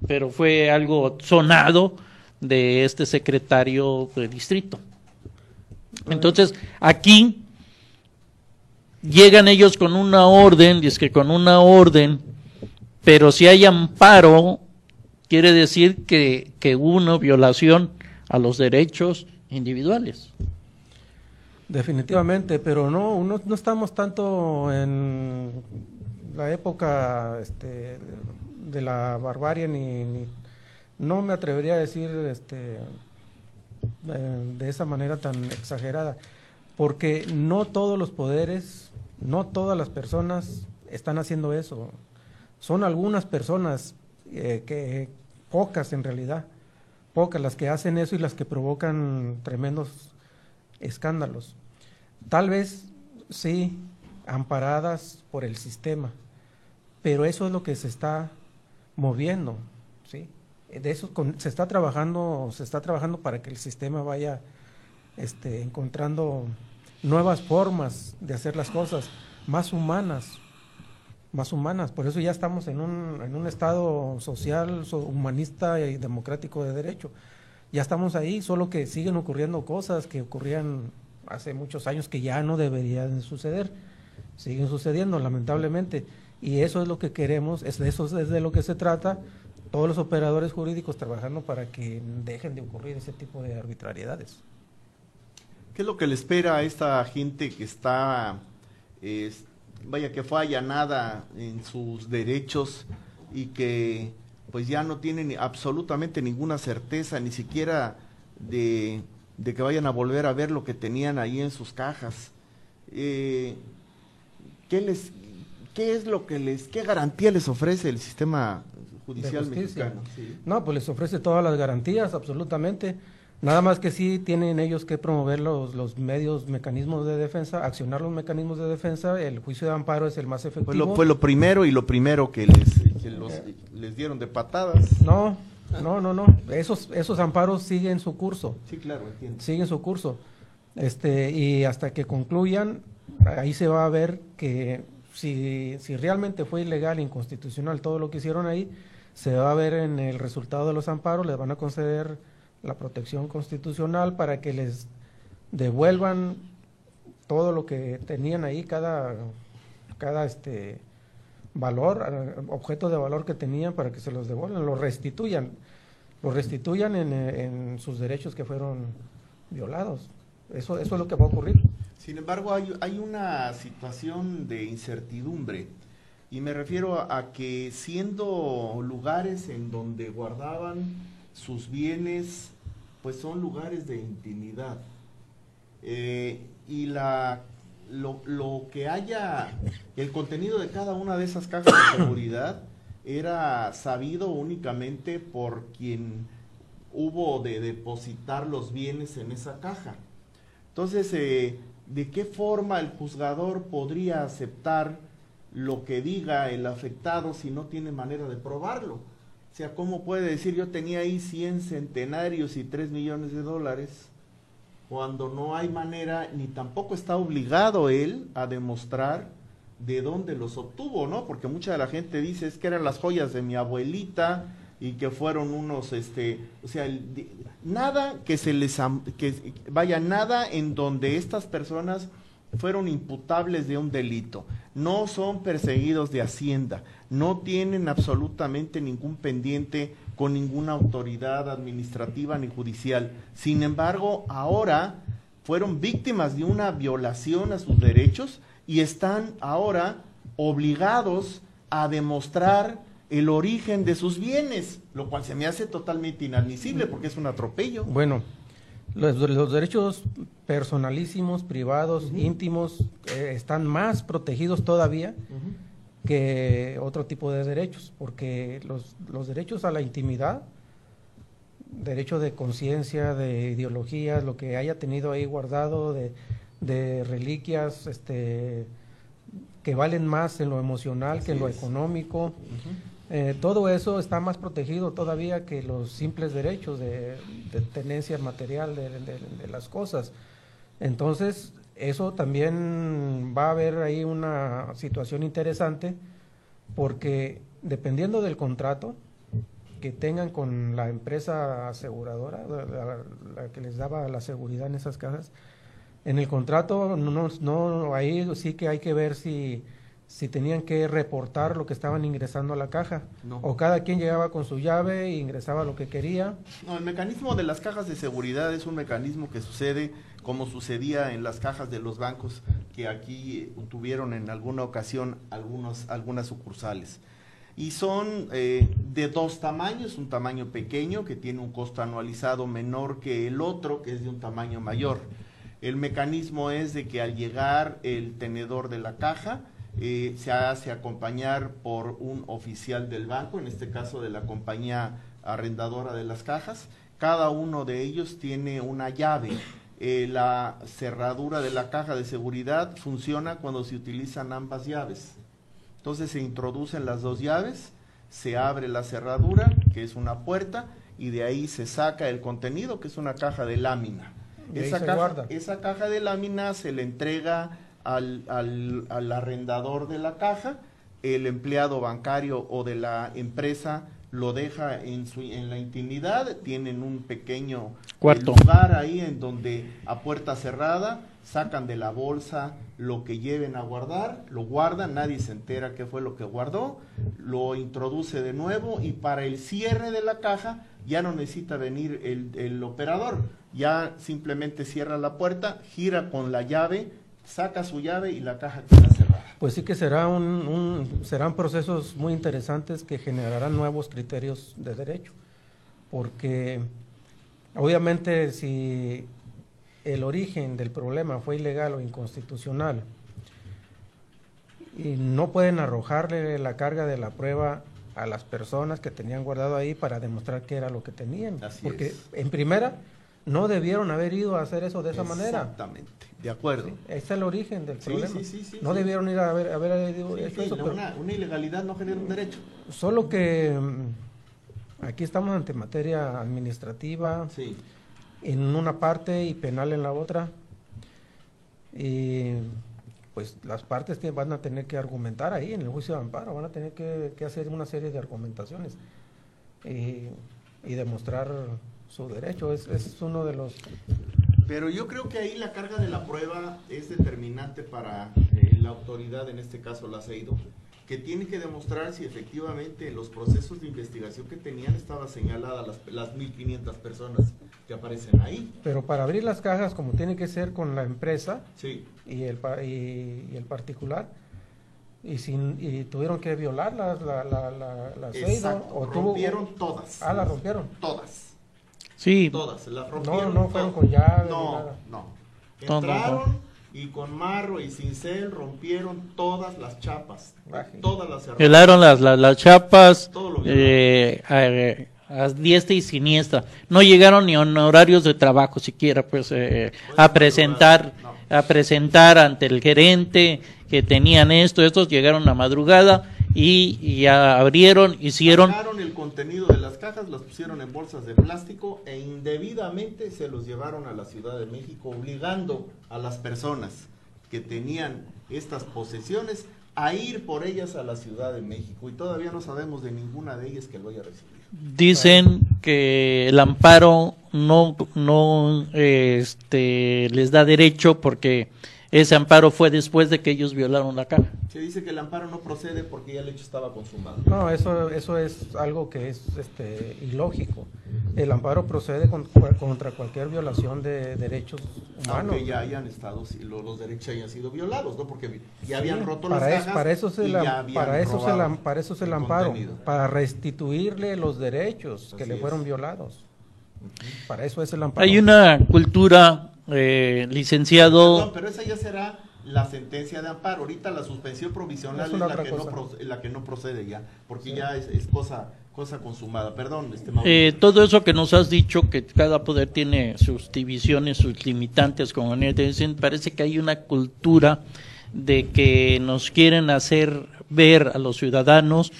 pero fue algo sonado de este secretario de distrito. Entonces, aquí llegan ellos con una orden, pero si hay amparo, quiere decir que hubo una violación a los derechos individuales. Definitivamente, pero no estamos tanto en la época de la barbarie, ni no me atrevería a decir de esa manera tan exagerada, porque no todos los poderes, no todas las personas están haciendo eso. Son algunas personas, pocas en realidad, pocas las que hacen eso y las que provocan tremendos escándalos. Tal vez sí, amparadas por el sistema, pero eso es lo que se está moviendo, ¿sí? De eso se está trabajando para que el sistema vaya encontrando nuevas formas de hacer las cosas más humanas. Por eso ya estamos en un estado social, humanista y democrático de derecho. Ya estamos ahí, solo que siguen ocurriendo cosas que ocurrían hace muchos años que ya no deberían suceder. Siguen sucediendo, lamentablemente. Y eso es lo que queremos, eso es de lo que se trata, todos los operadores jurídicos trabajando para que dejen de ocurrir ese tipo de arbitrariedades. ¿Qué es lo que le espera a esta gente que está, que fue allanada en sus derechos y que pues ya no tienen absolutamente ninguna certeza, ni siquiera de que vayan a volver a ver lo que tenían ahí en sus cajas? ¿Qué garantía les ofrece el sistema judicial mexicano? ¿Sí? No, pues les ofrece todas las garantías, absolutamente. Nada más que sí tienen ellos que promover los mecanismos de defensa, accionar los mecanismos de defensa. El juicio de amparo es el más efectivo. Fue lo primero que les dieron de patadas. No. Esos amparos siguen su curso. Sí, claro, entiendo. Siguen su curso. Y hasta que concluyan, ahí se va a ver que si realmente fue ilegal e inconstitucional todo lo que hicieron ahí, se va a ver en el resultado de los amparos, les van a conceder la protección constitucional para que les devuelvan todo lo que tenían ahí, cada valor, objeto de valor que tenían, para que se los devuelvan, lo restituyan en sus derechos que fueron violados. Eso es lo que va a ocurrir. Sin embargo, hay una situación de incertidumbre, Y me refiero a que siendo lugares en donde guardaban sus bienes, pues son lugares de intimidad. Y lo que haya, el contenido de cada una de esas cajas de seguridad era sabido únicamente por quien hubo de depositar los bienes en esa caja. Entonces, ¿de qué forma el juzgador podría aceptar lo que diga el afectado si no tiene manera de probarlo? O sea, ¿cómo puede decir yo tenía ahí 100 centenarios y 3 millones de dólares cuando no hay manera, ni tampoco está obligado él a demostrar de dónde los obtuvo, ¿no? Porque mucha de la gente dice es que eran las joyas de mi abuelita y que fueron unos, o sea, nada que se les, nada en donde estas personas fueron imputables de un delito, no son perseguidos de Hacienda, no tienen absolutamente ningún pendiente con ninguna autoridad administrativa ni judicial. Sin embargo, ahora fueron víctimas de una violación a sus derechos y están ahora obligados a demostrar el origen de sus bienes, lo cual se me hace totalmente inadmisible porque es un atropello. Bueno, los derechos personalísimos, privados, íntimos, están más protegidos todavía que otro tipo de derechos, porque los derechos a la intimidad, derecho de conciencia, de ideologías, lo que haya tenido ahí guardado, de reliquias, que valen más en lo emocional que en lo económico, todo eso está más protegido todavía que los simples derechos de tenencia material de las cosas. Entonces, eso también va a haber ahí una situación interesante, porque dependiendo del contrato que tengan con la empresa aseguradora, la que les daba la seguridad en esas cajas, en el contrato no ahí sí que hay que ver si tenían que reportar lo que estaban ingresando a la caja, o cada quien llegaba con su llave e ingresaba lo que quería. No, el mecanismo de las cajas de seguridad es un mecanismo que sucede como sucedía en las cajas de los bancos que aquí tuvieron en alguna ocasión algunas sucursales. Y son de dos tamaños, un tamaño pequeño que tiene un costo anualizado menor que el otro, que es de un tamaño mayor. El mecanismo es de que al llegar el tenedor de la caja, se hace acompañar por un oficial del banco, en este caso de la compañía arrendadora de las cajas. Cada uno de ellos tiene una llave. La cerradura de la caja de seguridad funciona cuando se utilizan ambas llaves. Entonces se introducen las dos llaves, se abre la cerradura, que es una puerta, y de ahí se saca el contenido, que es una caja de lámina. Esa caja de lámina se le entrega al arrendador de la caja, el empleado bancario o de la empresa lo deja en la intimidad, tienen un pequeño lugar ahí en donde a puerta cerrada sacan de la bolsa lo que lleven a guardar, lo guardan, nadie se entera qué fue lo que guardó, lo introduce de nuevo y para el cierre de la caja ya no necesita venir el operador, ya simplemente cierra la puerta, gira con la llave, saca su llave y la caja queda cerrada. Pues sí que serán procesos muy interesantes que generarán nuevos criterios de derecho, porque obviamente si el origen del problema fue ilegal o inconstitucional y no pueden arrojarle la carga de la prueba a las personas que tenían guardado ahí para demostrar qué era lo que tenían, porque en primera no debieron haber ido a hacer eso de esa manera. Exactamente, de acuerdo. Sí, ese es el origen del problema. No sí. Debieron ir a haber hecho eso. Pero una ilegalidad no genera un derecho. Solo que aquí estamos ante materia administrativa en una parte y penal en la otra. Y pues las partes van a tener que argumentar ahí en el juicio de amparo, van a tener que hacer una serie de argumentaciones y demostrar su derecho. Es uno de los... Pero yo creo que ahí la carga de la prueba es determinante para la autoridad, en este caso la CEIDO, que tiene que demostrar si efectivamente en los procesos de investigación que tenían estaba señalada las 1.500 personas que aparecen ahí. Pero para abrir las cajas, como tiene que ser con la empresa y el particular, y tuvieron que violar las Exacto, o rompieron todas. Ah, las rompieron. Todas. Sí. Todas, las rompieron. No fueron con llave. No. Entraron y con marro y cincel rompieron todas las chapas. Todas las cerraron. Violaron las chapas Todo lo violaron. a diestra y siniestra. No llegaron ni en horarios de trabajo siquiera, pues, a presentar ante el gerente que tenían estos llegaron a madrugada y ya abrieron, hicieron. Sacaron el contenido de las cajas, las pusieron en bolsas de plástico e indebidamente se los llevaron a la Ciudad de México, obligando a las personas que tenían estas posesiones a ir por ellas a la Ciudad de México, y todavía no sabemos de ninguna de ellas que lo haya recibido. Dicen que el amparo no les da derecho porque ese amparo fue después de que ellos violaron la caja. Se dice que el amparo no procede porque ya el hecho estaba consumado. No, eso es algo que es ilógico. El amparo procede contra cualquier violación de derechos humanos. Aunque ya hayan estado, los derechos hayan sido violados, ¿no? Porque ya habían roto las cajas. Para eso es el amparo, contenido. para restituirle los derechos que le fueron violados. Para eso es el amparo. Hay una cultura, licenciado. Perdón, pero esa ya será la sentencia de amparo. Ahorita la suspensión provisional es la que no procede ya, porque ya es cosa consumada. Perdón, todo eso que nos has dicho, que cada poder tiene sus divisiones, sus limitantes, como dicen, parece que hay una cultura de que nos quieren hacer ver a los ciudadanos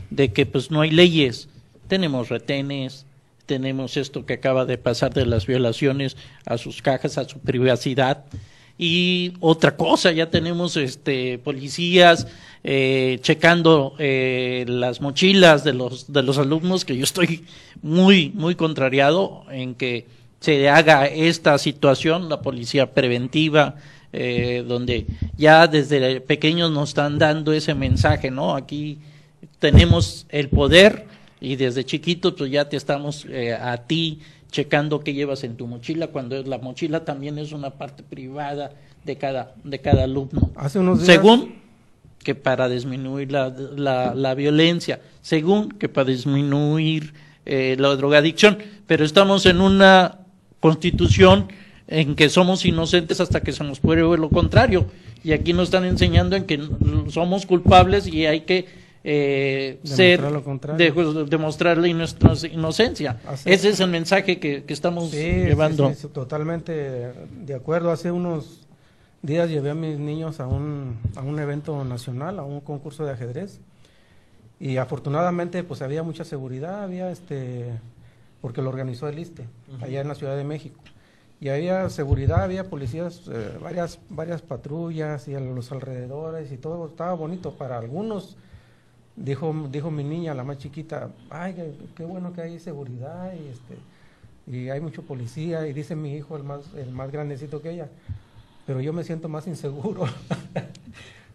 de que pues no hay leyes. Tenemos retenes, tenemos esto que acaba de pasar de las violaciones a sus cajas, a su privacidad. Y otra cosa, ya tenemos policías checando las mochilas de los alumnos, que yo estoy muy contrariado en que se haga esta situación, la policía preventiva, donde ya desde pequeños nos están dando ese mensaje, ¿no? Aquí tenemos el poder y desde chiquitos pues ya te estamos a ti checando qué llevas en tu mochila, cuando la mochila también es una parte privada de cada alumno. Hace unos días, según que para disminuir la violencia, según que para disminuir la drogadicción, pero estamos en una constitución en que somos inocentes hasta que se nos pruebe lo contrario, y aquí nos están enseñando en que somos culpables y hay que demostrarle nuestra inocencia. Ese es el mensaje que estamos llevando. Sí, totalmente de acuerdo. Hace unos días llevé a mis niños a un evento nacional, a un concurso de ajedrez, y afortunadamente pues había mucha seguridad, había porque lo organizó el ISSSTE, allá en la Ciudad de México, y había seguridad, había policías, varias patrullas y a los alrededores, y todo estaba bonito. Para algunos dijo mi niña, la más chiquita, ay, qué bueno que hay seguridad y hay mucho policía, y dice mi hijo, el más grandecito que ella, pero yo me siento más inseguro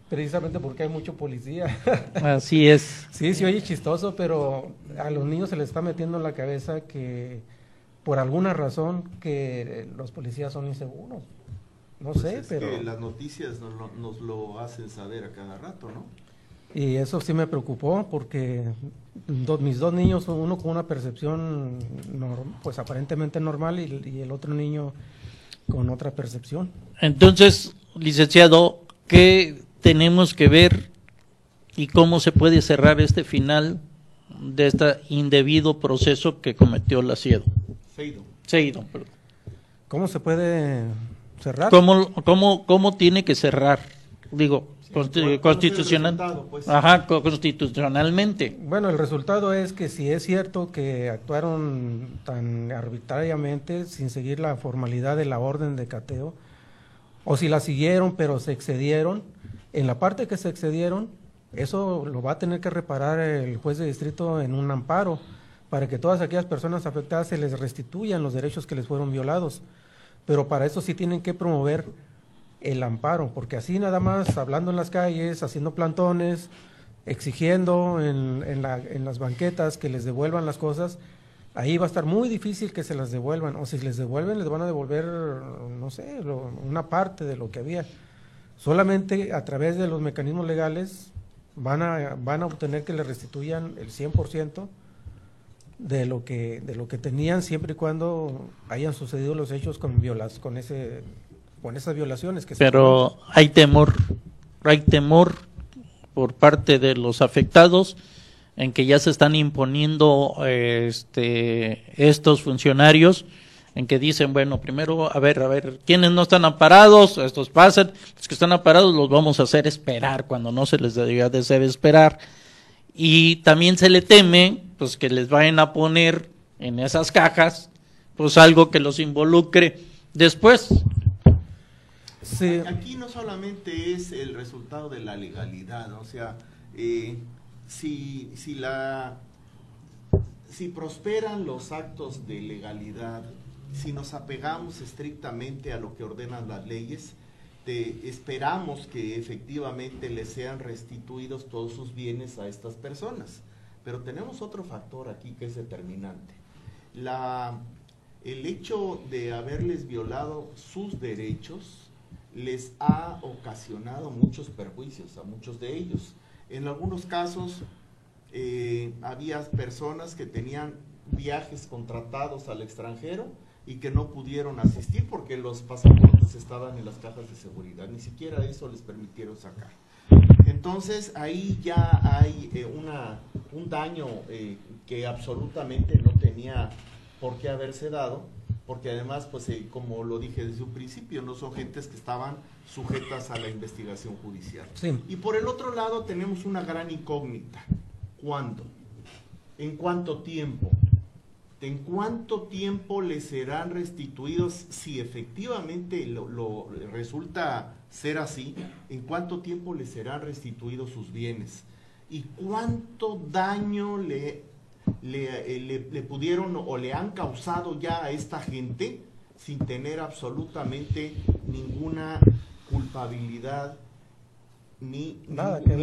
precisamente porque hay mucho policía. Así es. Sí, oye chistoso, pero a los niños se les está metiendo en la cabeza que por alguna razón que los policías son inseguros. No sé, es pero... que las noticias nos lo hacen saber a cada rato, ¿no? Y eso sí me preocupó porque mis dos niños, uno con una percepción pues aparentemente normal y el otro niño con otra percepción. Entonces, licenciado, ¿qué tenemos que ver y cómo se puede cerrar este final de este indebido proceso que cometió la Seido? Seido, perdón. ¿Cómo se puede cerrar? ¿Cómo tiene que cerrar? Digo, constitucional. Pues. Ajá, constitucionalmente. Bueno, el resultado es que si es cierto que actuaron tan arbitrariamente sin seguir la formalidad de la orden de cateo, o si la siguieron pero se excedieron, en la parte que se excedieron, eso lo va a tener que reparar el juez de distrito en un amparo, para que todas aquellas personas afectadas se les restituyan los derechos que les fueron violados. Pero para eso sí tienen que promover el amparo, porque así nada más hablando en las calles, haciendo plantones, exigiendo en las banquetas que les devuelvan las cosas, ahí va a estar muy difícil que se las devuelvan, o si les devuelven, les van a devolver, no sé, una parte de lo que había. Solamente a través de los mecanismos legales van a obtener que le restituyan el 100% de lo que tenían, siempre y cuando hayan sucedido los hechos con esas violaciones que pero hay temor por parte de los afectados en que ya se están imponiendo estos funcionarios, en que dicen, bueno, primero, a ver, quienes no están amparados, estos pasan, los que están amparados los vamos a hacer esperar cuando no se les debería de hacer esperar, y también se le teme pues que les vayan a poner en esas cajas pues algo que los involucre después. Sí. Aquí no solamente es el resultado de la legalidad, ¿no? O sea, si prosperan los actos de legalidad, si nos apegamos estrictamente a lo que ordenan las leyes, esperamos que efectivamente les sean restituidos todos sus bienes a estas personas. Pero tenemos otro factor aquí que es determinante. El hecho de haberles violado sus derechos les ha ocasionado muchos perjuicios a muchos de ellos. En algunos casos había personas que tenían viajes contratados al extranjero y que no pudieron asistir porque los pasaportes estaban en las cajas de seguridad, ni siquiera eso les permitieron sacar. Entonces ahí ya hay un daño que absolutamente no tenía por qué haberse dado, porque además, pues como lo dije desde un principio, no son gentes que estaban sujetas a la investigación judicial. Sí. Y por el otro lado tenemos una gran incógnita. ¿Cuándo? ¿En cuánto tiempo? ¿En cuánto tiempo les serán restituidos si efectivamente lo resulta ser así? ¿En cuánto tiempo les serán restituidos sus bienes? ¿Y cuánto daño le pudieron o le han causado ya a esta gente sin tener absolutamente ninguna culpabilidad ni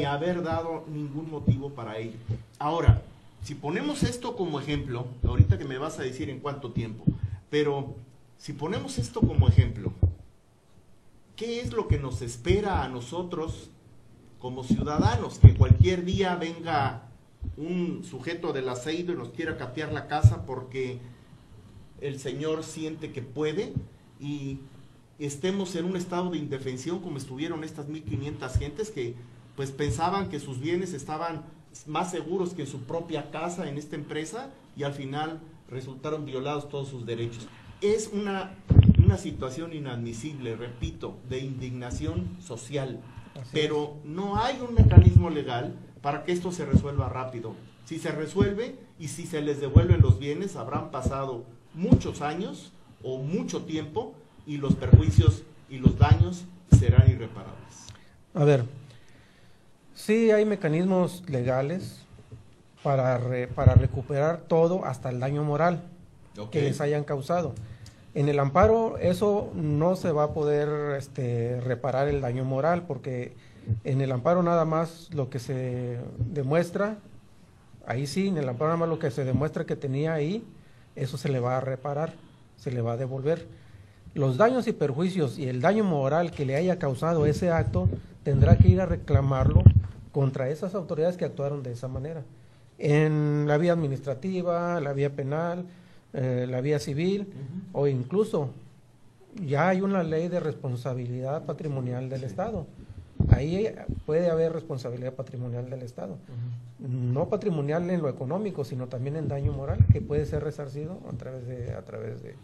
haber dado ningún motivo para ello? Ahora, si ponemos esto como ejemplo, ahorita que me vas a decir en cuánto tiempo, pero si ponemos esto como ejemplo, ¿qué es lo que nos espera a nosotros como ciudadanos? Que cualquier día venga un sujeto del aceido y nos quiera catear la casa porque el señor siente que puede, y estemos en un estado de indefensión como estuvieron estas 1,500 gentes que pues pensaban que sus bienes estaban más seguros que en su propia casa en esta empresa, y al final resultaron violados todos sus derechos. Es una situación inadmisible, repito, de indignación social, pero no hay un mecanismo legal para que esto se resuelva rápido. Si se resuelve y si se les devuelven los bienes, habrán pasado muchos años o mucho tiempo y los perjuicios y los daños serán irreparables. A ver, sí hay mecanismos legales para recuperar todo, hasta el daño moral que les hayan causado. En el amparo eso no se va a poder reparar el daño moral, porque en el amparo nada más lo que se demuestra, ahí sí, en el amparo nada más lo que se demuestra que tenía ahí, eso se le va a reparar, se le va a devolver. Los daños y perjuicios y el daño moral que le haya causado ese acto, tendrá que ir a reclamarlo contra esas autoridades que actuaron de esa manera, en la vía administrativa, la vía penal, la vía civil, o incluso ya hay una ley de responsabilidad patrimonial del Estado. Ahí puede haber responsabilidad patrimonial del Estado, no patrimonial en lo económico, sino también en daño moral, que puede ser resarcido a través de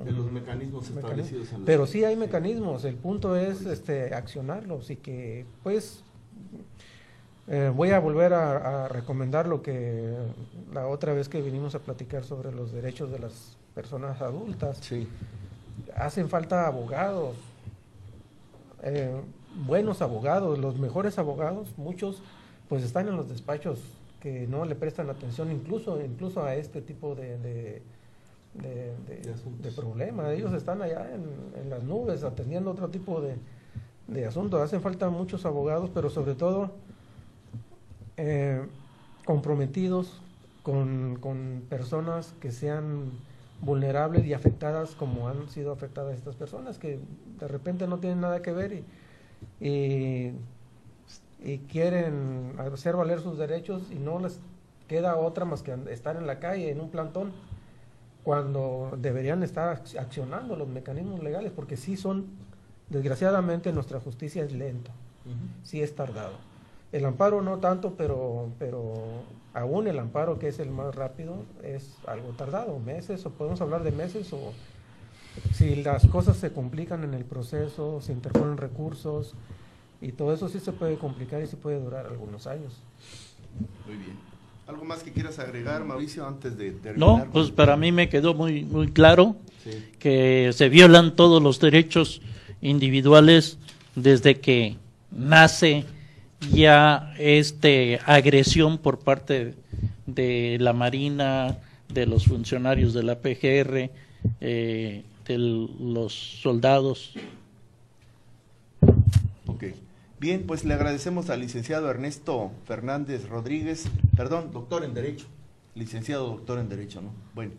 los mecanismos establecidos. Pero sí hay mecanismos, el punto es accionarlos, y que pues voy a volver a recomendar lo que la otra vez que vinimos a platicar sobre los derechos de las personas adultas. Sí. Hacen falta abogados, buenos abogados, los mejores abogados, muchos pues están en los despachos que no le prestan atención incluso a este tipo de problema. Ellos están allá en las nubes atendiendo otro tipo de asuntos. Hacen falta muchos abogados, pero sobre todo comprometidos con personas que sean vulnerables y afectadas como han sido afectadas estas personas, que de repente no tienen nada que ver y y quieren hacer valer sus derechos y no les queda otra más que estar en la calle, en un plantón, cuando deberían estar accionando los mecanismos legales, porque sí son, desgraciadamente nuestra justicia es lenta, sí es tardado. El amparo no tanto, pero aún el amparo, que es el más rápido, es algo tardado, meses, o podemos hablar de meses, o si las cosas se complican en el proceso, se interponen recursos, y todo eso sí se puede complicar y sí puede durar algunos años. Muy bien. ¿Algo más que quieras agregar, Mauricio, antes de terminar? No, pues para mí me quedó muy claro que se violan todos los derechos individuales desde que nace ya agresión por parte de la Marina, de los funcionarios de la PGR, de los soldados. Ok. Bien, pues le agradecemos al licenciado Ernesto Fernández Rodríguez, doctor en Derecho, licenciado doctor en Derecho, ¿no? Bueno,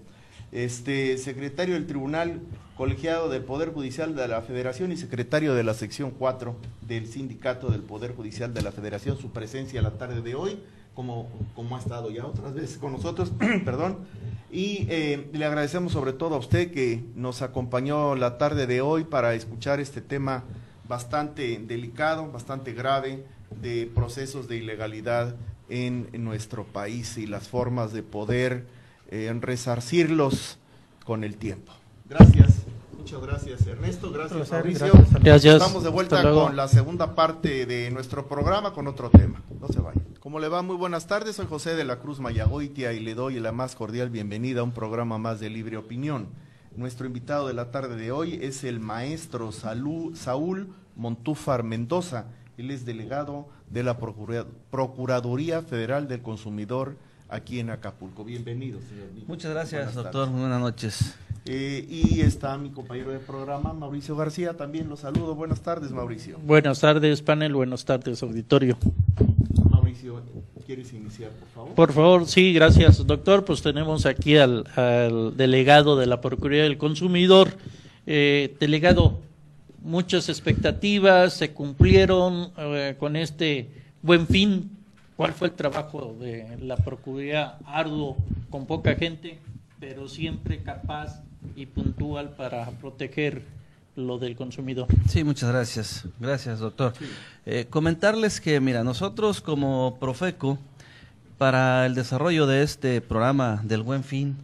secretario del Tribunal Colegiado del Poder Judicial de la Federación y secretario de la sección 4 del Sindicato del Poder Judicial de la Federación, su presencia la tarde de hoy, como ha estado ya otras veces con nosotros, perdón, y le agradecemos sobre todo a usted que nos acompañó la tarde de hoy para escuchar este tema bastante delicado, bastante grave, de procesos de ilegalidad en nuestro país y las formas de poder resarcirlos con el tiempo. Gracias, muchas gracias Ernesto, gracias Mauricio. Gracias. Estamos de vuelta con la segunda parte de nuestro programa con otro tema, no se vayan. ¿Cómo le va? Muy buenas tardes, soy José de la Cruz Mayagoitia y le doy la más cordial bienvenida a un programa más de Libre Opinión. Nuestro invitado de la tarde de hoy es el maestro Saúl Montúfar Mendoza. Él es delegado de la Procuraduría Federal del Consumidor aquí en Acapulco. Bienvenido, señor. Muchas gracias, doctor. Muy buenas noches. Y está mi compañero de programa, Mauricio García. También lo saludo. Buenas tardes, Mauricio. Buenas tardes, panel. Buenas tardes, auditorio. Mauricio, ¿quieres iniciar, por favor? Por favor, sí, gracias, doctor. Pues tenemos aquí al delegado de la Procuraduría del Consumidor. Delegado, muchas expectativas se cumplieron con este Buen Fin. ¿Cuál fue el trabajo de la Procuraduría? Arduo, con poca gente, pero siempre capaz y puntual para proteger lo del consumidor. Sí, muchas gracias. Gracias, doctor. Sí. Comentarles que, mira, nosotros como Profeco, para el desarrollo de este programa del Buen Fin,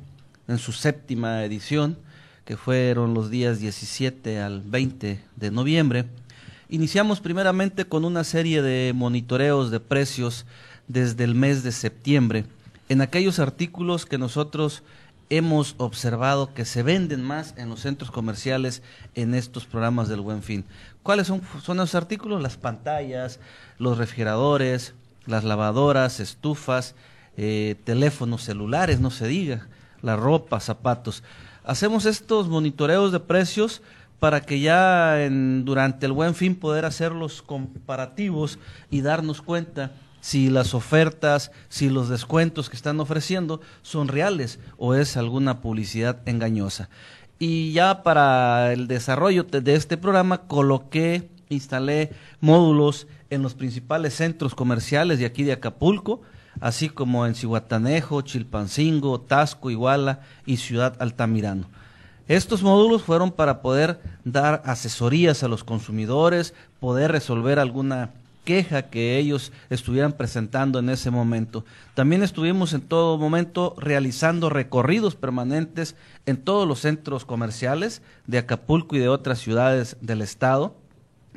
en su 7ª edición, que fueron los días 17 al 20 de noviembre, iniciamos primeramente con una serie de monitoreos de precios desde el mes de septiembre, en aquellos artículos que nosotros hemos observado que se venden más en los centros comerciales en estos programas del Buen Fin. ¿Cuáles son esos artículos? Las pantallas, los refrigeradores, las lavadoras, estufas, teléfonos celulares, no se diga, la ropa, zapatos. Hacemos estos monitoreos de precios para que ya durante el Buen Fin poder hacer los comparativos y darnos cuenta si las ofertas, si los descuentos que están ofreciendo son reales o es alguna publicidad engañosa. Y ya para el desarrollo de este programa instalé módulos en los principales centros comerciales de aquí de Acapulco, así como en Zihuatanejo, Chilpancingo, Taxco, Iguala y Ciudad Altamirano. Estos módulos fueron para poder dar asesorías a los consumidores, poder resolver alguna queja que ellos estuvieran presentando en ese momento. También estuvimos en todo momento realizando recorridos permanentes en todos los centros comerciales de Acapulco y de otras ciudades del estado,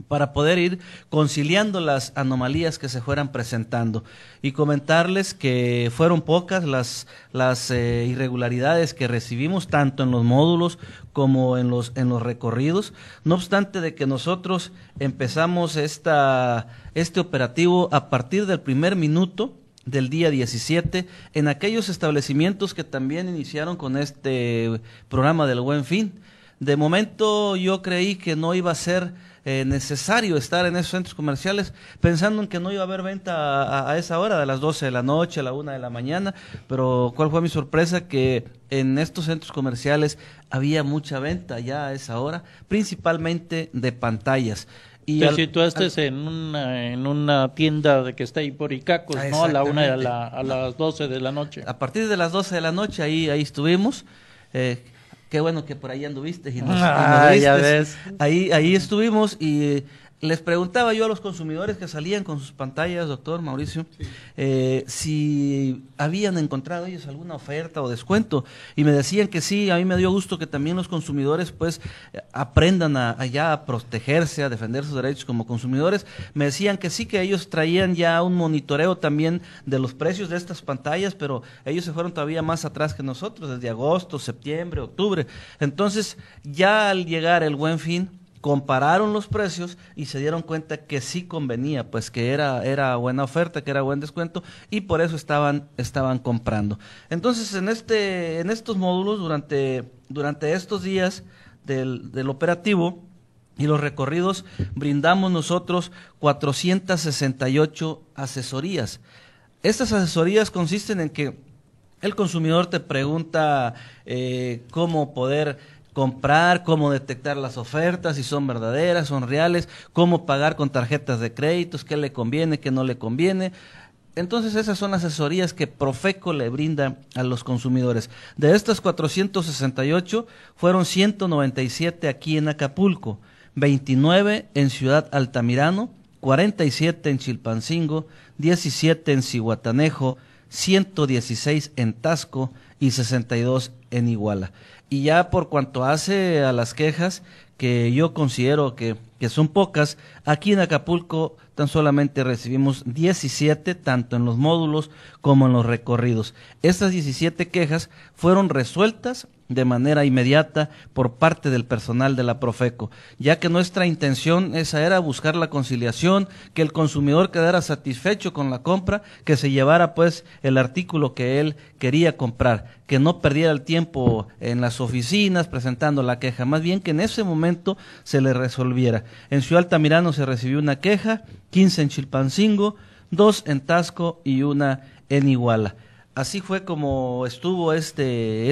para poder ir conciliando las anomalías que se fueran presentando y comentarles que fueron pocas las irregularidades que recibimos tanto en los módulos como en los recorridos, no obstante de que nosotros empezamos este operativo a partir del primer minuto del día 17 en aquellos establecimientos que también iniciaron con este programa del Buen Fin. De momento yo creí que no iba a ser necesario estar en esos centros comerciales, pensando en que no iba a haber venta a esa hora, de las 12 de la noche a la 1 de la mañana, pero ¿cuál fue mi sorpresa? Que en estos centros comerciales había mucha venta ya a esa hora, principalmente de pantallas. Y te situaste en una tienda de que está ahí por Icacos, ¿no? A la 1 a las 12 de la noche. A partir de las 12 de la noche ahí estuvimos. Qué bueno que por ahí anduviste y nos viste. Ya ves. Ahí estuvimos y les preguntaba yo a los consumidores que salían con sus pantallas, doctor Mauricio, si habían encontrado ellos alguna oferta o descuento, y me decían que sí. A mí me dio gusto que también los consumidores pues aprendan a protegerse, a defender sus derechos como consumidores. Me decían que sí, que ellos traían ya un monitoreo también de los precios de estas pantallas, pero ellos se fueron todavía más atrás que nosotros, desde agosto, septiembre, octubre. Entonces, ya al llegar el Buen Fin, compararon los precios y se dieron cuenta que sí convenía, pues que era buena oferta, que era buen descuento, y por eso estaban comprando. Entonces, en estos módulos, durante estos días del operativo y los recorridos, brindamos nosotros 468 asesorías. Estas asesorías consisten en que el consumidor te pregunta cómo poder comprar, cómo detectar las ofertas, si son verdaderas, son reales, cómo pagar con tarjetas de créditos, qué le conviene, qué no le conviene. Entonces esas son asesorías que Profeco le brinda a los consumidores. De estas 468, fueron 197 aquí en Acapulco, 29 en Ciudad Altamirano, 47 en Chilpancingo, 17 en Zihuatanejo, 116 en Taxco y 62 en Iguala. Y ya por cuanto hace a las quejas, que yo considero que son pocas, aquí en Acapulco tan solamente recibimos 17, tanto en los módulos como en los recorridos. Estas 17 quejas fueron resueltas de manera inmediata por parte del personal de la Profeco, ya que nuestra intención esa era buscar la conciliación, que el consumidor quedara satisfecho con la compra, que se llevara pues el artículo que él quería comprar, que no perdiera el tiempo en las oficinas presentando la queja, más bien que en ese momento se le resolviera. En Ciudad Altamirano se recibió una queja, 15 en Chilpancingo, 2 en Taxco y 1 en Iguala. Así fue como estuvo este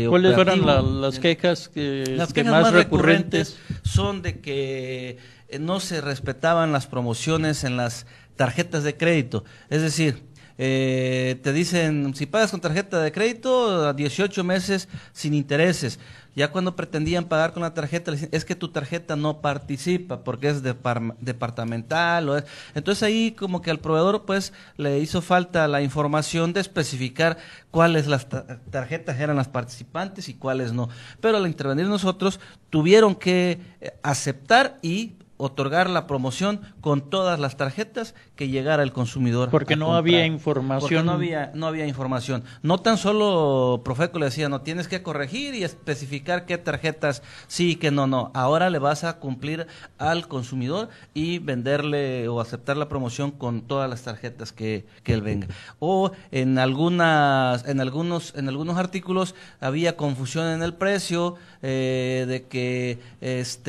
¿Cuáles operativo. fueron las quejas Las que quejas más recurrentes son de que no se respetaban las promociones en las tarjetas de crédito. Es decir, te dicen, si pagas con tarjeta de crédito, a 18 meses sin intereses. Ya cuando pretendían pagar con la tarjeta, le dicen, es que tu tarjeta no participa porque es departamental. Entonces ahí como que al proveedor pues le hizo falta la información de especificar cuáles las tarjetas eran las participantes y cuáles no. Pero al intervenir nosotros tuvieron que aceptar y otorgar la promoción con todas las tarjetas que llegara el consumidor. Porque no había información. Porque no había información. No tan solo Profeco le decía, no, tienes que corregir y especificar qué tarjetas sí y qué no. Ahora le vas a cumplir al consumidor y venderle o aceptar la promoción con todas las tarjetas que él venga. O en algunos artículos había confusión en el precio, de que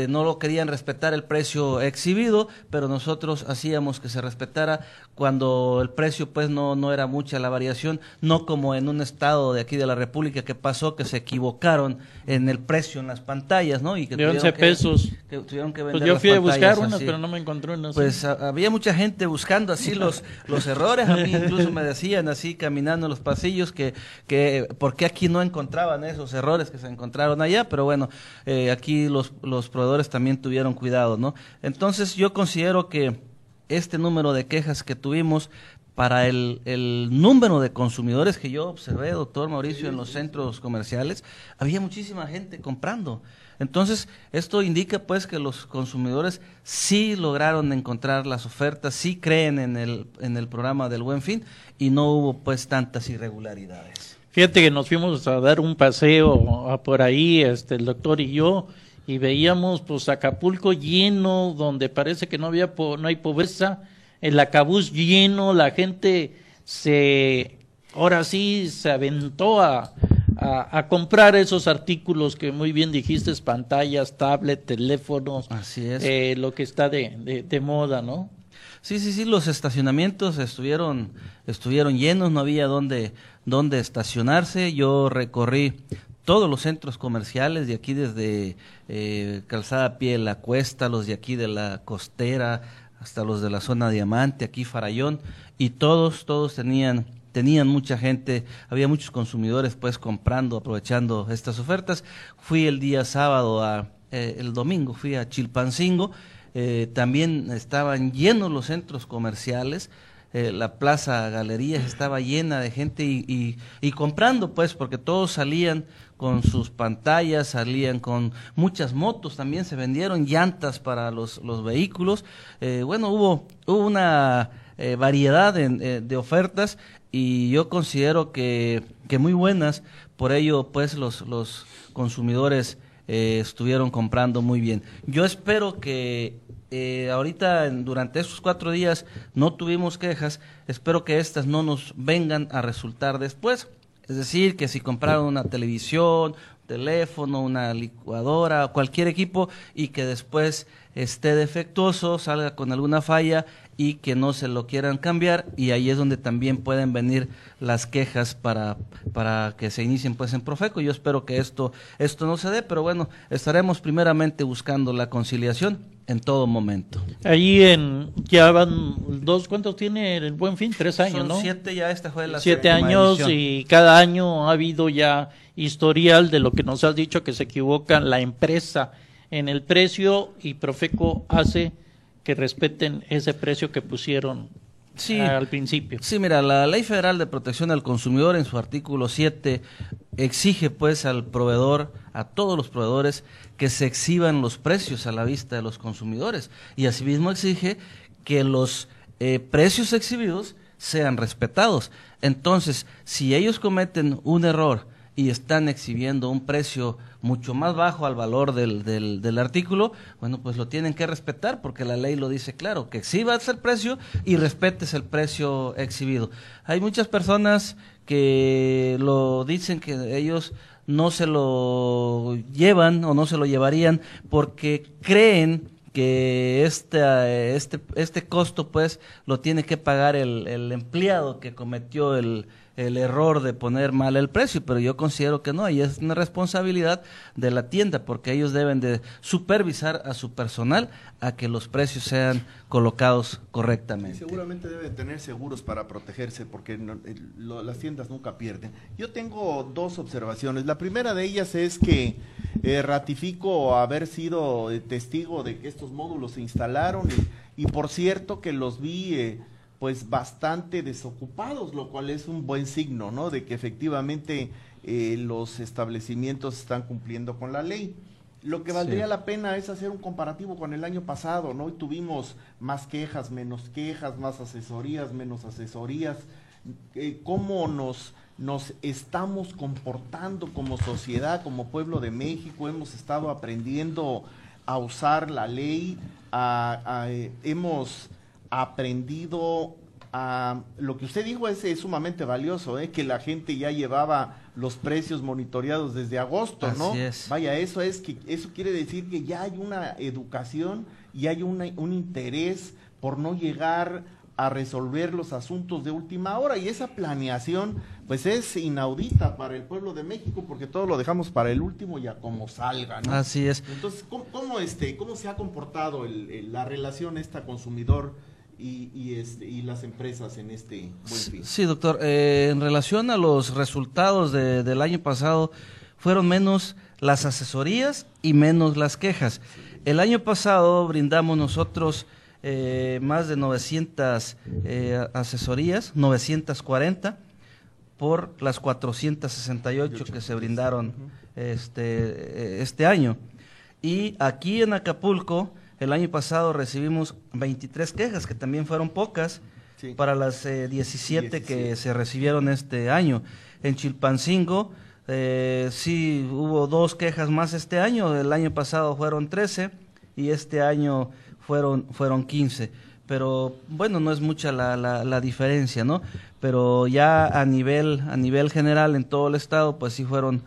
no lo querían respetar el precio exhibido, pero nosotros hacíamos que se respetara cuando el precio pues no era mucha la variación, no como en un estado de aquí de la República que pasó, que se equivocaron en el precio en las pantallas, ¿no? Y que de 11 pesos. Que tuvieron que vender. Pues yo fui a buscar unas, así. pero no me encontré unas. Pues había mucha gente buscando así los errores. A mí incluso me decían así caminando en los pasillos que por qué aquí no encontraban esos errores que se encontraron allá, pero bueno, aquí los proveedores también tuvieron cuidado, ¿no? Entonces yo considero que este número de quejas que tuvimos para el número de consumidores que yo observé, doctor Mauricio, en los centros comerciales, había muchísima gente comprando. Entonces, esto indica pues que los consumidores sí lograron encontrar las ofertas, sí creen en el programa del Buen Fin y no hubo pues tantas irregularidades. Fíjate que nos fuimos a dar un paseo por ahí, el doctor y yo, y veíamos pues Acapulco lleno, donde parece que no hay pobreza, el Acabús lleno, la gente ahora sí se aventó a comprar esos artículos que muy bien dijiste, pantallas, tablet, teléfonos. Así es. Lo que está de moda, ¿no? Sí, los estacionamientos estuvieron llenos, no había dónde estacionarse. Yo recorrí todos los centros comerciales de aquí, desde Calzada Pie de la Cuesta, los de aquí de la Costera, hasta los de la zona Diamante, aquí Farallón, y todos tenían mucha gente, había muchos consumidores pues comprando, aprovechando estas ofertas. Fui el día sábado, el domingo fui a Chilpancingo, también estaban llenos los centros comerciales, la plaza Galerías estaba llena de gente y comprando pues, porque todos salían con sus pantallas, salían con muchas motos, también se vendieron llantas para los vehículos. Bueno, hubo una variedad de ofertas, y yo considero que muy buenas. Por ello pues los consumidores estuvieron comprando muy bien. Yo espero que ahorita durante estos 4 días no tuvimos quejas, espero que estas no nos vengan a resultar después. Es decir, que si compraron una televisión, teléfono, una licuadora, cualquier equipo, y que después esté defectuoso, salga con alguna falla y que no se lo quieran cambiar, y ahí es donde también pueden venir las quejas para que se inicien pues en Profeco. Yo espero que esto no se dé, pero bueno, estaremos primeramente buscando la conciliación en todo momento. Ahí ya van ¿cuántos tiene el Buen Fin? 3 años, ¿no? Son 7 ya, esta fue la 7 años edición. Y cada año ha habido ya historial de lo que nos has dicho, que se equivoca la empresa en el precio, y Profeco hace que respeten ese precio que pusieron al principio. Sí, mira, la Ley Federal de Protección al Consumidor en su artículo 7 exige pues al proveedor, a todos los proveedores, que se exhiban los precios a la vista de los consumidores, y asimismo exige que los precios exhibidos sean respetados. Entonces, si ellos cometen un error y están exhibiendo un precio mucho más bajo al valor del artículo, bueno, pues lo tienen que respetar, porque la ley lo dice claro, que exhibas el precio y respetes el precio exhibido. Hay muchas personas que lo dicen que ellos no se lo llevan o no se lo llevarían porque creen que este costo pues lo tiene que pagar el empleado que cometió el error de poner mal el precio, pero yo considero que no, y es una responsabilidad de la tienda, porque ellos deben de supervisar a su personal a que los precios sean colocados correctamente. Seguramente deben tener seguros para protegerse, porque las tiendas nunca pierden. Yo tengo 2 observaciones. La primera de ellas es que ratifico haber sido testigo de que estos módulos se instalaron, y por cierto que los vi pues bastante desocupados, lo cual es un buen signo, ¿no? De que efectivamente los establecimientos están cumpliendo con la ley. Lo que valdría la pena es hacer un comparativo con el año pasado, ¿no? Y tuvimos más quejas, menos quejas, más asesorías, menos asesorías. ¿Cómo nos estamos comportando como sociedad, como pueblo de México? Hemos estado aprendiendo a usar la ley, hemos aprendido a lo que usted dijo, es sumamente valioso, que la gente ya llevaba los precios monitoreados desde agosto, ¿no? Así es. Vaya, eso quiere decir que ya hay una educación y hay un interés por no llegar a resolver los asuntos de última hora, y esa planeación pues es inaudita para el pueblo de México, porque todo lo dejamos para el último y a como salga, ¿no? Así es. Entonces, ¿cómo se ha comportado la relación consumidor y las empresas en este Buen Fin? Sí, doctor, en relación a los resultados del año pasado, fueron menos las asesorías y menos las quejas. El año pasado brindamos nosotros más de 900 asesorías, 940 por las 468 que se brindaron este año. Y aquí en Acapulco, el año pasado recibimos 23 quejas, que también fueron pocas, sí, para las 17 que se recibieron este año. En Chilpancingo sí hubo 2 quejas más este año, el año pasado fueron 13 y este año fueron 15, pero bueno, no es mucha la diferencia, ¿no? Pero ya a nivel general en todo el estado, pues sí fueron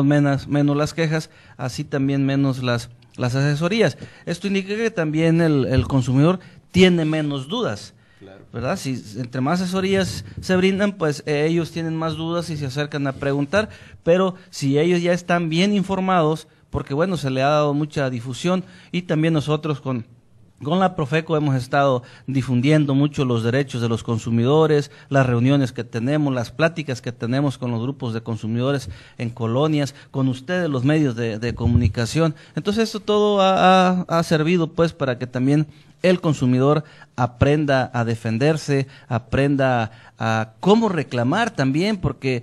menos las quejas, así también menos las asesorías. Esto indica que también el consumidor tiene menos dudas. Claro. ¿Verdad? Si entre más asesorías se brindan, pues ellos tienen más dudas y se acercan a preguntar, pero si ellos ya están bien informados, porque bueno, se le ha dado mucha difusión y también nosotros con la Profeco hemos estado difundiendo mucho los derechos de los consumidores, las reuniones que tenemos, las pláticas que tenemos con los grupos de consumidores en colonias, con ustedes, los medios de comunicación. Entonces esto todo ha servido pues para que también el consumidor aprenda a defenderse, aprenda a cómo reclamar también, porque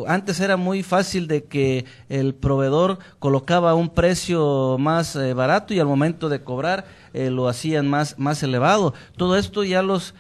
antes era muy fácil de que el proveedor colocaba un precio más barato y al momento de cobrar lo hacían más elevado. Todo esto ya los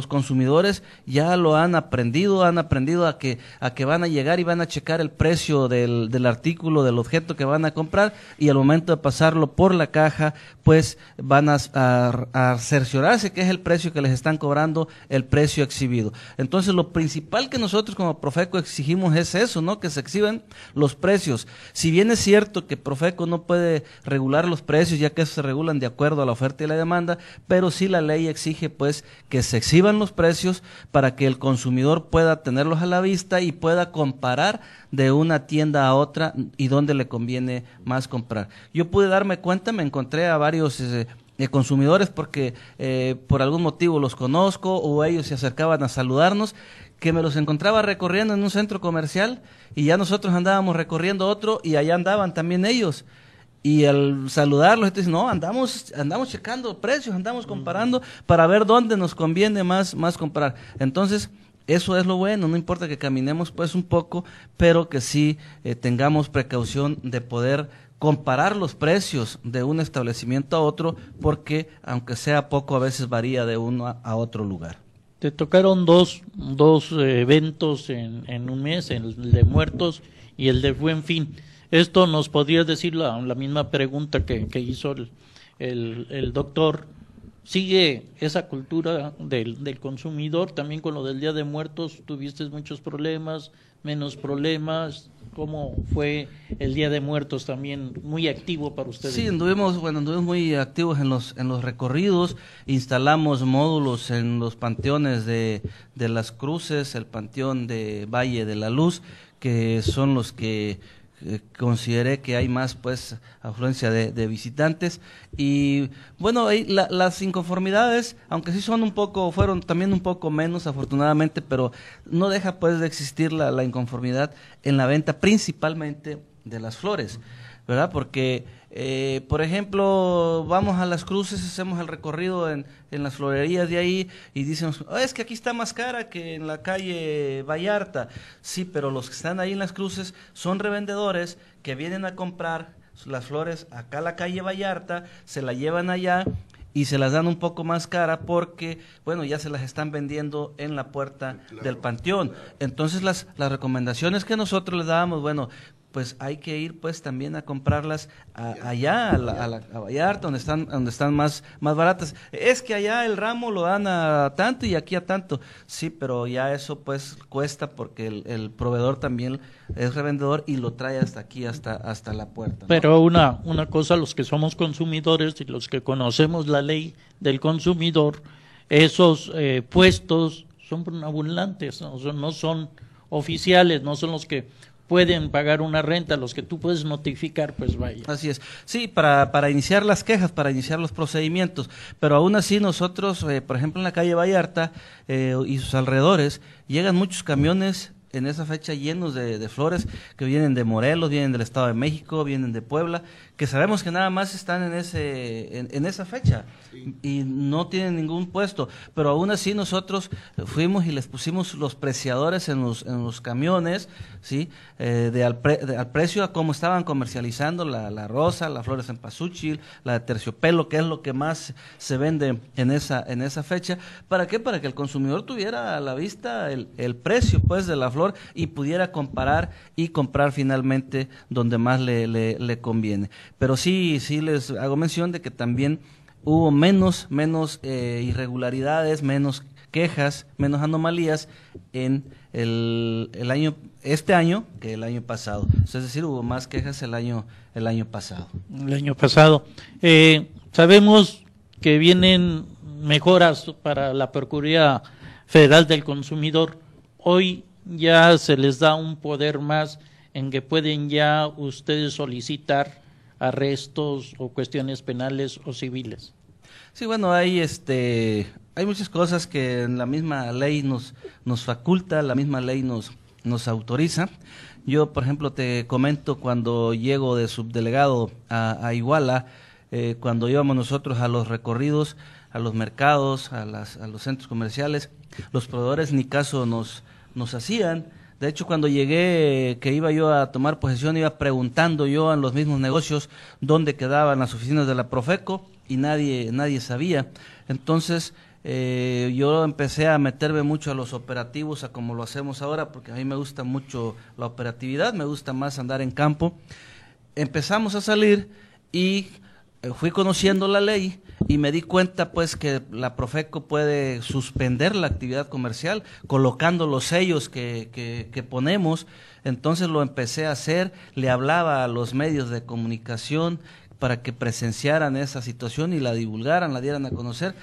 consumidores ya lo han aprendido a que van a llegar y van a checar el precio del artículo, del objeto que van a comprar, y al momento de pasarlo por la caja, pues van a cerciorarse que es el precio que les están cobrando, el precio exhibido. Entonces lo principal que nosotros como Profeco exigimos es eso, ¿no? Que se exhiban los precios. Si bien es cierto que Profeco no puede regular los precios, ya que se regulan de acuerdo a la oferta y la demanda, pero sí la ley exige pues que se exhiban los precios para que el consumidor pueda tenerlos a la vista y pueda comparar de una tienda a otra y dónde le conviene más comprar. Yo pude darme cuenta, me encontré a varios consumidores porque por algún motivo los conozco o ellos se acercaban a saludarnos, que me los encontraba recorriendo en un centro comercial y ya nosotros andábamos recorriendo otro y allá andaban también ellos. Y al saludarlos, dicen, no, andamos checando precios, andamos comparando para ver dónde nos conviene más comprar. Entonces, eso es lo bueno, no importa que caminemos pues un poco, pero que sí tengamos precaución de poder comparar los precios de un establecimiento a otro, porque aunque sea poco, a veces varía de uno a otro lugar. Te tocaron dos eventos en un mes, el de Muertos y el de Buen Fin. Esto nos podría decir la misma pregunta que hizo el doctor. ¿Sigue esa cultura del consumidor? También con lo del Día de Muertos, ¿tuviste muchos problemas, menos problemas? ¿Cómo fue el Día de Muertos también? Muy activo para ustedes. Sí, anduvimos muy activos en los recorridos, instalamos módulos en los panteones de Las Cruces, el panteón de Valle de la Luz, que son los que consideré que hay más pues afluencia de visitantes, y bueno, ahí las inconformidades, aunque sí fueron también un poco menos afortunadamente, pero no deja pues de existir la inconformidad en la venta principalmente de las flores, ¿verdad? Porque por ejemplo, vamos a Las Cruces, hacemos el recorrido en las florerías de ahí y dicen, es que aquí está más cara que en la calle Vallarta. Sí, pero los que están ahí en Las Cruces son revendedores que vienen a comprar las flores acá a la calle Vallarta, se la llevan allá y se las dan un poco más cara porque, bueno, ya se las están vendiendo en la puerta del panteón. Entonces las recomendaciones que nosotros les dábamos, bueno, pues hay que ir pues también a comprarlas allá a Vallarta, donde están más baratas. Es que allá el ramo lo dan a tanto y aquí a tanto. Sí, pero ya eso pues cuesta porque el proveedor también es revendedor y lo trae hasta aquí, hasta la puerta, ¿no? Pero una cosa, los que somos consumidores y los que conocemos la ley del consumidor, esos puestos son abundantes, no son oficiales, no son los que pueden pagar una renta, los que tú puedes notificar, pues vaya. Así es. Sí, para iniciar las quejas, para iniciar los procedimientos, pero aún así nosotros, por ejemplo, en la calle Vallarta y sus alrededores, llegan muchos camiones en esa fecha llenos de flores que vienen de Morelos, vienen del Estado de México, vienen de Puebla, que sabemos que nada más están en esa fecha y no tienen ningún puesto, pero aún así nosotros fuimos y les pusimos los preciadores en los camiones, sí, al precio a cómo estaban comercializando la rosa, las flores en cempasúchil, la de terciopelo, que es lo que más se vende en esa fecha. ¿Para qué? Para que el consumidor tuviera a la vista el precio pues de la flor y pudiera comparar y comprar finalmente donde más le conviene. Pero sí les hago mención de que también hubo menos irregularidades, menos quejas, menos anomalías en este año que el año pasado. Es decir, hubo más quejas el año pasado. El año pasado. Sabemos que vienen mejoras para la Procuraduría Federal del Consumidor, hoy ya se les da un poder más en que pueden ya ustedes solicitar arrestos o cuestiones penales o civiles. Sí, bueno, hay muchas cosas que en la misma ley nos faculta, la misma ley nos autoriza. Yo, por ejemplo, te comento cuando llego de subdelegado a Iguala, cuando íbamos nosotros a los recorridos, a los mercados, a los centros comerciales, los proveedores ni caso nos hacían. De hecho, cuando llegué, que iba yo a tomar posesión, iba preguntando yo en los mismos negocios dónde quedaban las oficinas de la Profeco y nadie sabía. Entonces, yo empecé a meterme mucho a los operativos, a como lo hacemos ahora, porque a mí me gusta mucho la operatividad, me gusta más andar en campo. Empezamos a salir y fui conociendo la ley y me di cuenta pues que la Profeco puede suspender la actividad comercial colocando los sellos que ponemos. Entonces lo empecé a hacer, le hablaba a los medios de comunicación para que presenciaran esa situación y la divulgaran, la dieran a conocer,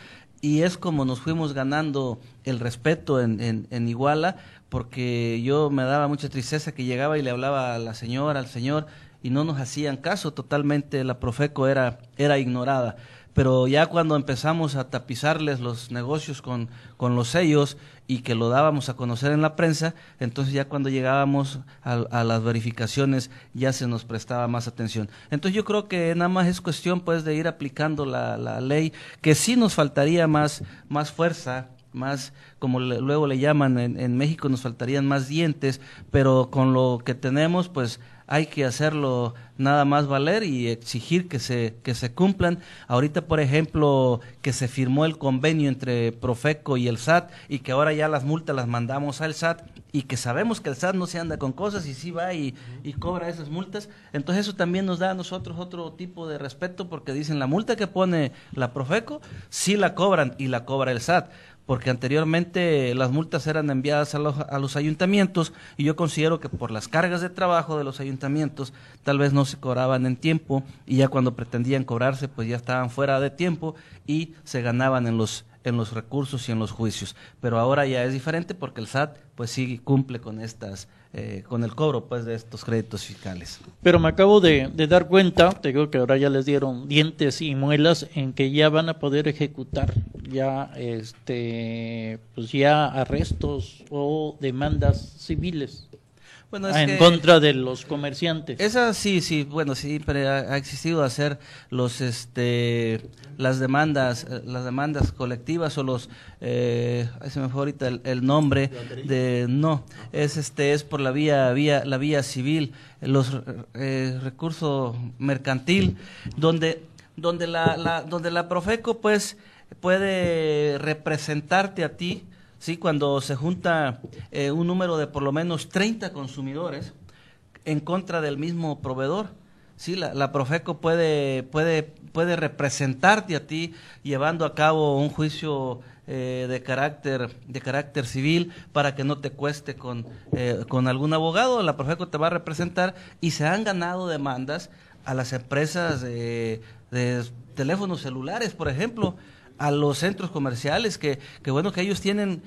y es como nos fuimos ganando el respeto en Iguala, porque yo me daba mucha tristeza que llegaba y le hablaba a la señora, al señor, y no nos hacían caso, totalmente la Profeco era ignorada. Pero ya cuando empezamos a tapizarles los negocios con los sellos y que lo dábamos a conocer en la prensa, entonces ya cuando llegábamos a las verificaciones ya se nos prestaba más atención. Entonces yo creo que nada más es cuestión pues de ir aplicando la ley, que sí nos faltaría más fuerza, más, como luego le llaman en México, nos faltarían más dientes, pero con lo que tenemos pues hay que hacerlo nada más valer y exigir que se cumplan. Ahorita, por ejemplo, que se firmó el convenio entre Profeco y el SAT y que ahora ya las multas las mandamos al SAT y que sabemos que el SAT no se anda con cosas y sí va y cobra esas multas. Entonces eso también nos da a nosotros otro tipo de respeto, porque dicen la multa que pone la Profeco sí la cobran y la cobra el SAT, porque anteriormente las multas eran enviadas a los ayuntamientos y yo considero que por las cargas de trabajo de los ayuntamientos tal vez no se cobraban en tiempo y ya cuando pretendían cobrarse pues ya estaban fuera de tiempo y se ganaban en los recursos y en los juicios. Pero ahora ya es diferente porque el SAT pues sí cumple con con el cobro pues de estos créditos fiscales. Pero me acabo de dar cuenta, te digo que ahora ya les dieron dientes y muelas en que ya van a poder ejecutar ya pues ya arrestos o demandas civiles. Bueno, en contra de los comerciantes. Esa sí, bueno, siempre ha existido hacer las demandas colectivas o los se me fue ahorita el nombre de es por la vía civil, los recursos mercantil, donde la Profeco pues puede representarte a ti. Sí, cuando se junta un número de por lo menos 30 consumidores en contra del mismo proveedor, sí, la Profeco puede representarte a ti llevando a cabo un juicio de carácter civil para que no te cueste con algún abogado. La Profeco te va a representar y se han ganado demandas a las empresas de teléfonos celulares, por ejemplo, a los centros comerciales, que bueno que ellos tienen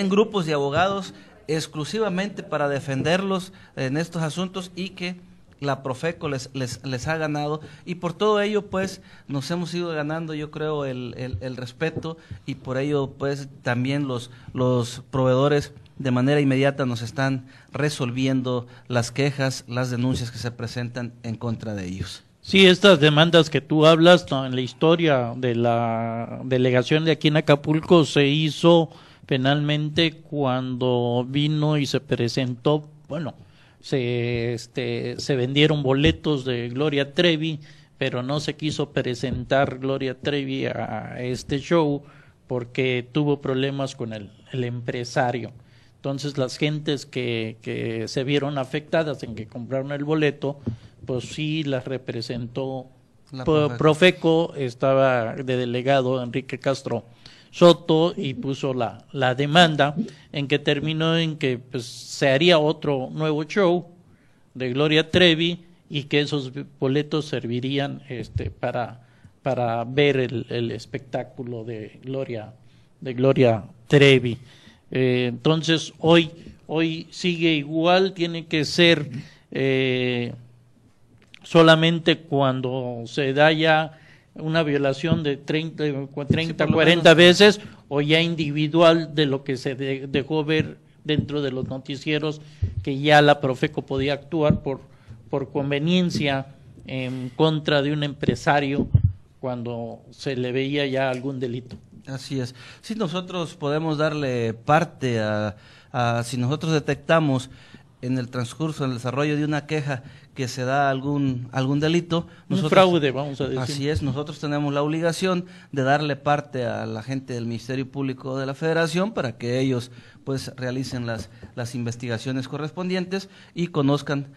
grupos de abogados exclusivamente para defenderlos en estos asuntos y que la Profeco les ha ganado, y por todo ello pues nos hemos ido ganando, yo creo, el respeto, y por ello pues también los proveedores de manera inmediata nos están resolviendo las quejas, las denuncias que se presentan en contra de ellos. Sí, estas demandas que tú hablas, en la historia de la delegación de aquí en Acapulco se hizo penalmente cuando vino y se presentó, bueno, se vendieron boletos de Gloria Trevi, pero no se quiso presentar Gloria Trevi a este show porque tuvo problemas con el empresario. Entonces las gentes que se vieron afectadas en que compraron el boleto, pues sí las representó la Profeco, estaba de delegado Enrique Castro Soto y puso la demanda, en que terminó en que pues se haría otro nuevo show de Gloria Trevi y que esos boletos servirían para ver el espectáculo de Gloria Trevi. Entonces hoy sigue igual, tiene que ser solamente cuando se da ya una violación de 30, 40 veces, o ya individual de lo que se dejó ver dentro de los noticieros, que ya la Profeco podía actuar por conveniencia en contra de un empresario cuando se le veía ya algún delito. Así es. Si nosotros podemos darle parte si nosotros detectamos en el transcurso, en el desarrollo de una queja, que se da algún delito, un fraude, vamos a decir. Así es, nosotros tenemos la obligación de darle parte a la gente del Ministerio Público de la Federación para que ellos pues realicen las investigaciones correspondientes y conozcan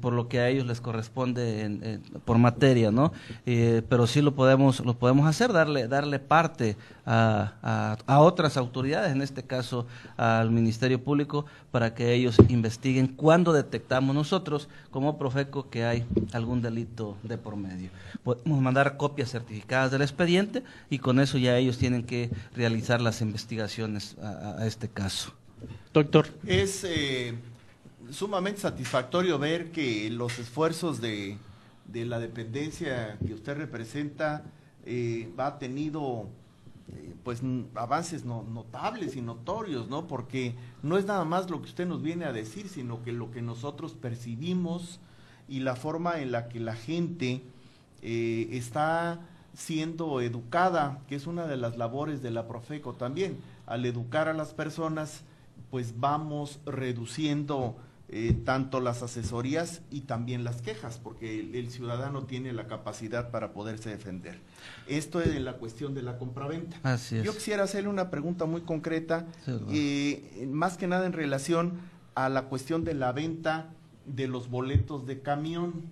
por lo que a ellos les corresponde por materia, ¿no? Pero sí lo podemos hacer, darle parte a otras autoridades, en este caso al Ministerio Público, para que ellos investiguen cuando detectamos nosotros como Profeco que hay algún delito de por medio. Podemos mandar copias certificadas del expediente y con eso ya ellos tienen que realizar las investigaciones a este caso. Doctor. Es sumamente satisfactorio ver que los esfuerzos de la dependencia que usted representa ha tenido pues avances notables y notorios, ¿no? Porque no es nada más lo que usted nos viene a decir, sino que lo que nosotros percibimos y la forma en la que la gente está siendo educada, que es una de las labores de la Profeco también. Al educar a las personas, pues vamos reduciendo tanto las asesorías y también las quejas, porque el ciudadano tiene la capacidad para poderse defender. Esto es en la cuestión de la compraventa. Así es. Yo quisiera hacerle una pregunta muy concreta, más que nada en relación a la cuestión de la venta de los boletos de camión.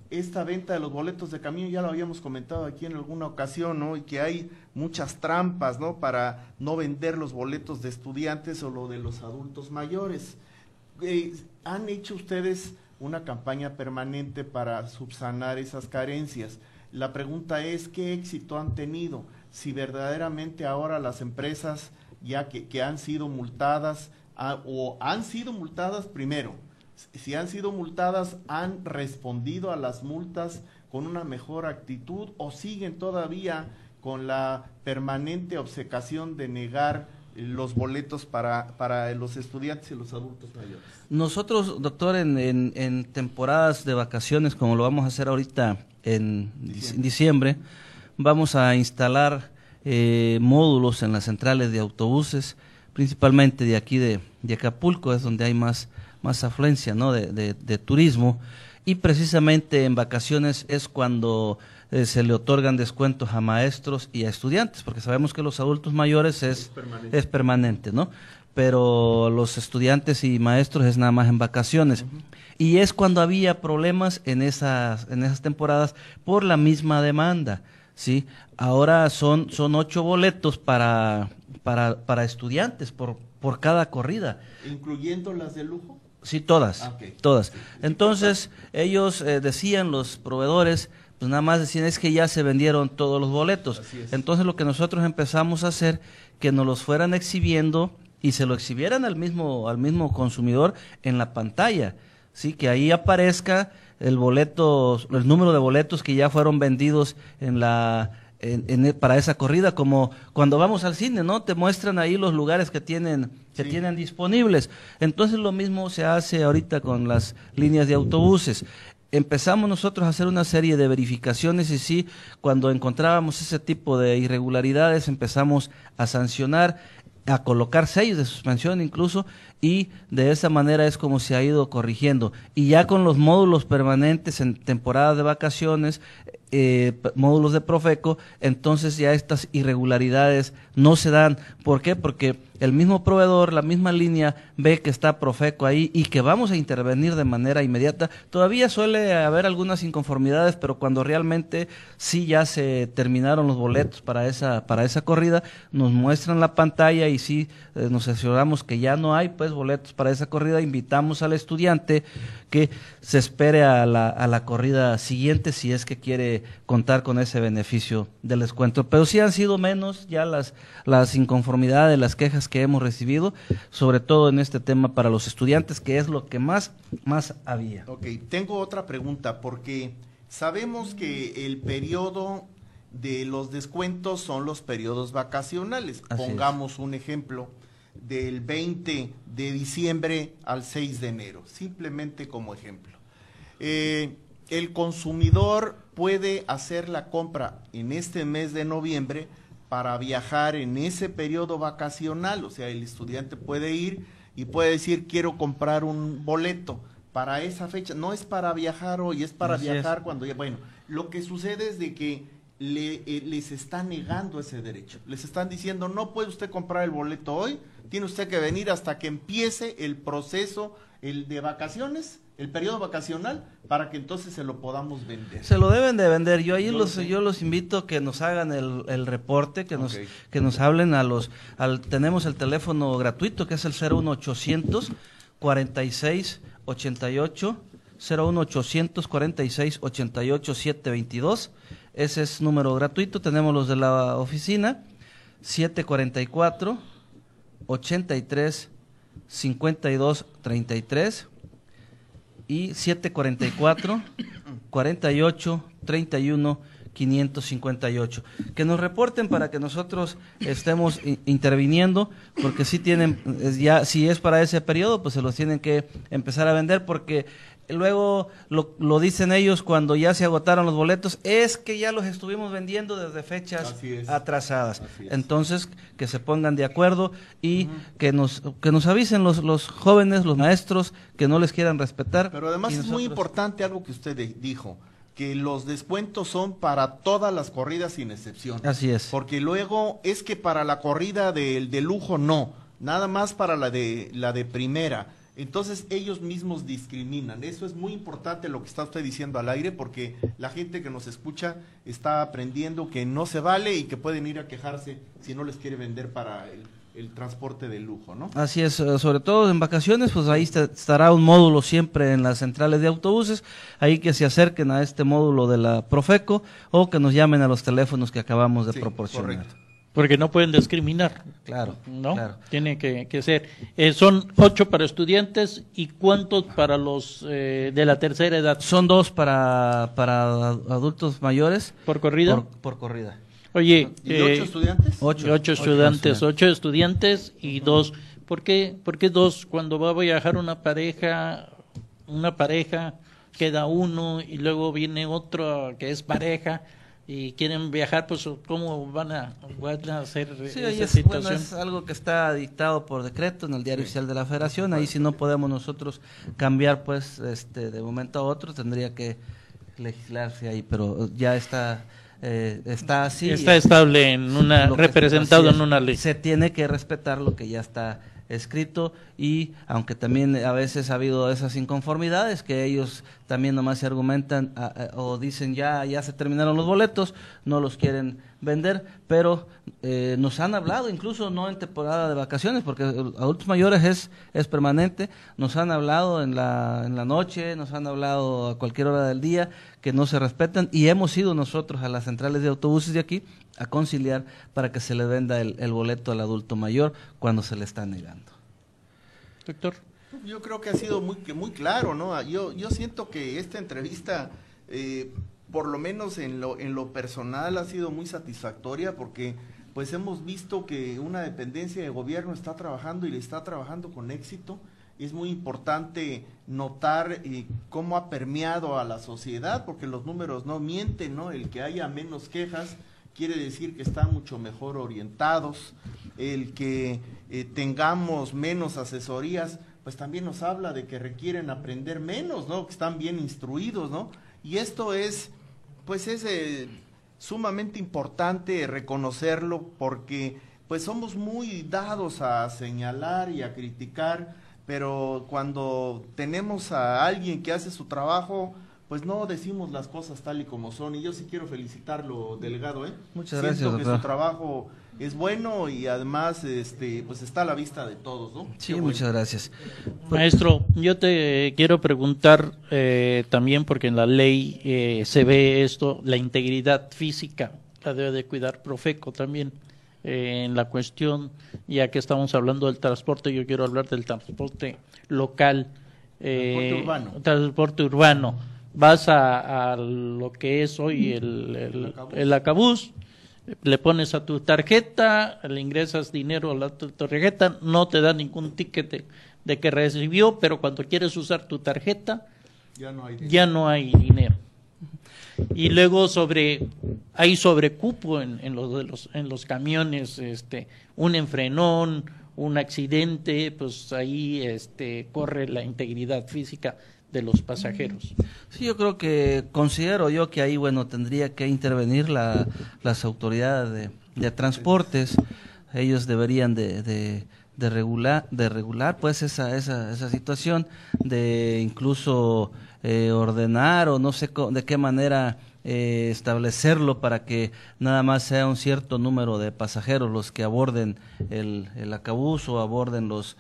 Esta venta de los boletos de camión ya lo habíamos comentado aquí en alguna ocasión, ¿no? Y que hay muchas trampas, ¿no? Para no vender los boletos de estudiantes o lo de los adultos mayores. ¿Han hecho ustedes una campaña permanente para subsanar esas carencias? La pregunta es, ¿qué éxito han tenido? Si verdaderamente ahora las empresas ya que han sido multadas, o han sido multadas primero, si han sido multadas, ¿han respondido a las multas con una mejor actitud o siguen todavía con la permanente obcecación de negar los boletos para los estudiantes y los adultos mayores? Nosotros, doctor, en temporadas de vacaciones, como lo vamos a hacer ahorita en diciembre, vamos a instalar módulos en las centrales de autobuses, principalmente de aquí de Acapulco, es donde hay más afluencia, ¿no? de turismo, y precisamente en vacaciones es cuando se le otorgan descuentos a maestros y a estudiantes, porque sabemos que los adultos mayores es permanente, ¿no? Pero los estudiantes y maestros es nada más en vacaciones. Y es cuando había problemas en esas temporadas por la misma demanda, ¿sí? Ahora son 8 boletos para estudiantes por cada corrida. ¿Incluyendo las de lujo? Sí, todas, Okay. todas. Entonces, ellos decían, los proveedores, pues nada más decían, es que ya se vendieron todos los boletos. Entonces, lo que nosotros empezamos a hacer, que nos los fueran exhibiendo y se lo exhibieran al mismo consumidor en la pantalla, sí, que ahí aparezca el número de boletos que ya fueron vendidos para esa corrida, como cuando vamos al cine, ¿no? Te muestran ahí los lugares que tienen disponibles. Entonces lo mismo se hace ahorita con las líneas de autobuses. Empezamos nosotros a hacer una serie de verificaciones y sí, cuando encontrábamos ese tipo de irregularidades empezamos a sancionar, a colocar sellos de suspensión incluso, y de esa manera es como se ha ido corrigiendo. Y ya con los módulos permanentes en temporadas de vacaciones, módulos de Profeco, entonces ya estas irregularidades no se dan. ¿Por qué? Porque el mismo proveedor, la misma línea, ve que está Profeco ahí y que vamos a intervenir de manera inmediata. Todavía suele haber algunas inconformidades, pero cuando realmente sí ya se terminaron los boletos para esa corrida, nos muestran la pantalla y sí nos aseguramos que ya no hay pues boletos para esa corrida. Invitamos al estudiante que se espere a la corrida siguiente si es que quiere que contar con ese beneficio del descuento. Pero sí han sido menos ya las inconformidades, las quejas que hemos recibido, sobre todo en este tema para los estudiantes, que es lo que más había. Ok, tengo otra pregunta, porque sabemos que el periodo de los descuentos son los periodos vacacionales. Pongamos un ejemplo, del 20 de diciembre al 6 de enero, simplemente como ejemplo. El consumidor puede hacer la compra en este mes de noviembre para viajar en ese periodo vacacional, o sea, el estudiante puede ir y puede decir, quiero comprar un boleto para esa fecha, no es para viajar hoy, es para viajar cuando ya, bueno, lo que sucede es de que les está negando ese derecho, les están diciendo, no puede usted comprar el boleto hoy, tiene usted que venir hasta que empiece el proceso, el de vacaciones, el periodo vacacional, para que entonces se lo podamos vender. Se lo deben de vender. Yo los invito a que nos hagan el reporte, que nos hablen tenemos el teléfono gratuito que es el 01800 46 88 01800 46 88 722. Ese es número gratuito. Tenemos los de la oficina 744 83 52 33 y 744 48 31 558. Que nos reporten para que nosotros estemos interviniendo, porque si tienen, si es para ese periodo, pues se los tienen que empezar a vender, porque luego lo dicen ellos cuando ya se agotaron los boletos, es que ya los estuvimos vendiendo desde fechas atrasadas. Entonces, que se pongan de acuerdo y que nos avisen los jóvenes, los maestros, que no les quieran respetar. Pero además es muy importante algo que usted dijo, que los descuentos son para todas las corridas sin excepción. Así es. Porque luego es que para la corrida de lujo no, nada más para la de primera. Entonces ellos mismos discriminan. Eso es muy importante lo que está usted diciendo al aire, porque la gente que nos escucha está aprendiendo que no se vale y que pueden ir a quejarse si no les quiere vender para el transporte de lujo, ¿no? Así es, sobre todo en vacaciones, pues ahí estará un módulo siempre en las centrales de autobuses, ahí que se acerquen a este módulo de la Profeco o que nos llamen a los teléfonos que acabamos de proporcionar. Correcto. Porque no pueden discriminar. Claro, ¿no? Claro. Tiene que ser. Son 8 para estudiantes y ¿cuántos para los de la tercera edad? Son 2 para adultos mayores. ¿Por corrida? Por corrida. Oye, ¿Y 8 estudiantes? 8 estudiantes y 2. ¿Por qué 2? Cuando va a viajar una pareja, queda uno y luego viene otro que es pareja y quieren viajar, pues ¿cómo van a hacer esa situación? Bueno, es algo que está dictado por decreto en el Diario Oficial de la Federación, ahí si no podemos nosotros cambiar, pues de momento a otro tendría que legislarse ahí, pero ya está así. Está estable representado en una ley. Se tiene que respetar lo que ya está escrito, y aunque también a veces ha habido esas inconformidades que ellos también nomás se argumentan o dicen ya se terminaron los boletos, no los quieren vender, pero nos han hablado, incluso no en temporada de vacaciones, porque adultos mayores es permanente, nos han hablado en la noche, nos han hablado a cualquier hora del día, que no se respetan, y hemos ido nosotros a las centrales de autobuses de aquí a conciliar para que se le venda el boleto al adulto mayor cuando se le está negando. Doctor. Yo creo que ha sido muy claro, ¿no? Yo siento que esta entrevista, por lo menos en lo personal, ha sido muy satisfactoria, porque pues hemos visto que una dependencia de gobierno está trabajando y le está trabajando con éxito. Es muy importante notar cómo ha permeado a la sociedad, porque los números no mienten, ¿no? El que haya menos quejas quiere decir que están mucho mejor orientados, el que tengamos menos asesorías, pues también nos habla de que requieren aprender menos, ¿no? Que están bien instruidos, ¿no? Y esto es sumamente importante reconocerlo, porque pues somos muy dados a señalar y a criticar, pero cuando tenemos a alguien que hace su trabajo, pues no decimos las cosas tal y como son, y yo sí quiero felicitarlo, delegado, Muchas gracias, doctor. que su trabajo es bueno y además pues está a la vista de todos, ¿no? Sí, muchas gracias. Maestro, yo te quiero preguntar también, porque en la ley se ve esto, la integridad física la debe de cuidar Profeco también. En la cuestión, ya que estamos hablando del transporte, yo quiero hablar del transporte local, transporte urbano. Vas a lo que es hoy el Acabús, le pones a tu tarjeta, le ingresas dinero a la tarjeta, no te da ningún ticket de que recibió, pero cuando quieres usar tu tarjeta, ya no hay dinero. Y luego hay sobrecupo en los camiones, un enfrenón, un accidente, pues ahí corre la integridad física de los pasajeros. Sí, considero yo que ahí, bueno, tendría que intervenir las autoridades de transportes. Ellos deberían de regular pues esa situación, de incluso ordenar, o no sé de qué manera establecerlo para que nada más sea un cierto número de pasajeros los que aborden el Acabús o aborden los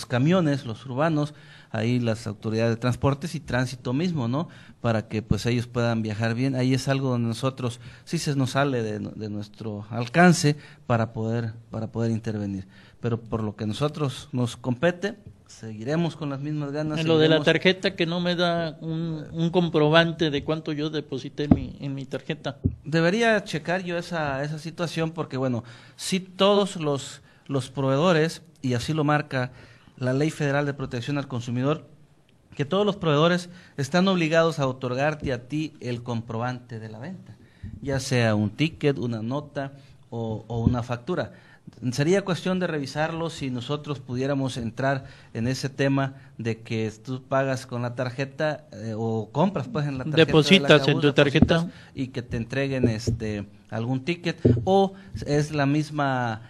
camiones, los urbanos. Ahí las autoridades de transportes y tránsito mismo, ¿no? Para que pues ellos puedan viajar bien. Ahí es algo donde nosotros sí se nos sale de nuestro alcance para poder intervenir. Pero por lo que nosotros nos compete, seguiremos con las mismas ganas. En lo de la tarjeta, que no me da un comprobante de cuánto yo deposité en mi tarjeta. Debería checar yo esa situación, porque bueno, sí, todos los proveedores, y así lo marca la Ley Federal de Protección al Consumidor, que todos los proveedores están obligados a otorgarte a ti el comprobante de la venta, ya sea un ticket, una nota o una factura. Sería cuestión de revisarlo si nosotros pudiéramos entrar en ese tema de que tú pagas con la tarjeta o compras pues en la tarjeta, depositas en tu tarjeta y que te entreguen algún ticket, o es la misma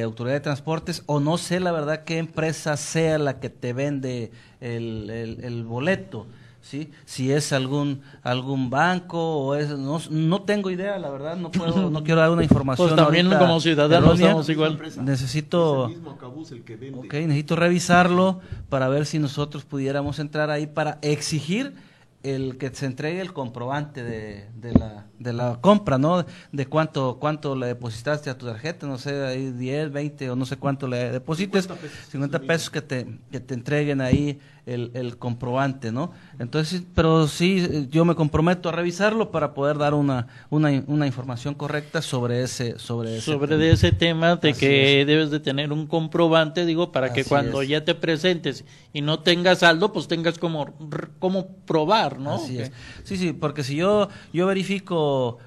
autoridad de transportes, o no sé la verdad qué empresa sea la que te vende el boleto. ¿Sí? Si es algún banco o es no tengo idea, la verdad, no quiero dar una información. Pues también como ciudadanos estamos igual. Necesito necesito revisarlo para ver si nosotros pudiéramos entrar ahí para exigir el que se entregue el comprobante de la compra, ¿no? De cuánto le depositaste a tu tarjeta, no sé, ahí 10, 20 o no sé cuánto le deposites, 50 pesos que te entreguen ahí el comprobante, ¿no? Entonces, pero sí, yo me comprometo a revisarlo para poder dar una información correcta sobre ese tema de Así que es. debes de tener un comprobante, para que Así cuando es. ya te presentes y no tengas saldo, pues tengas como probar, ¿no? Así es. Sí, porque si yo verifico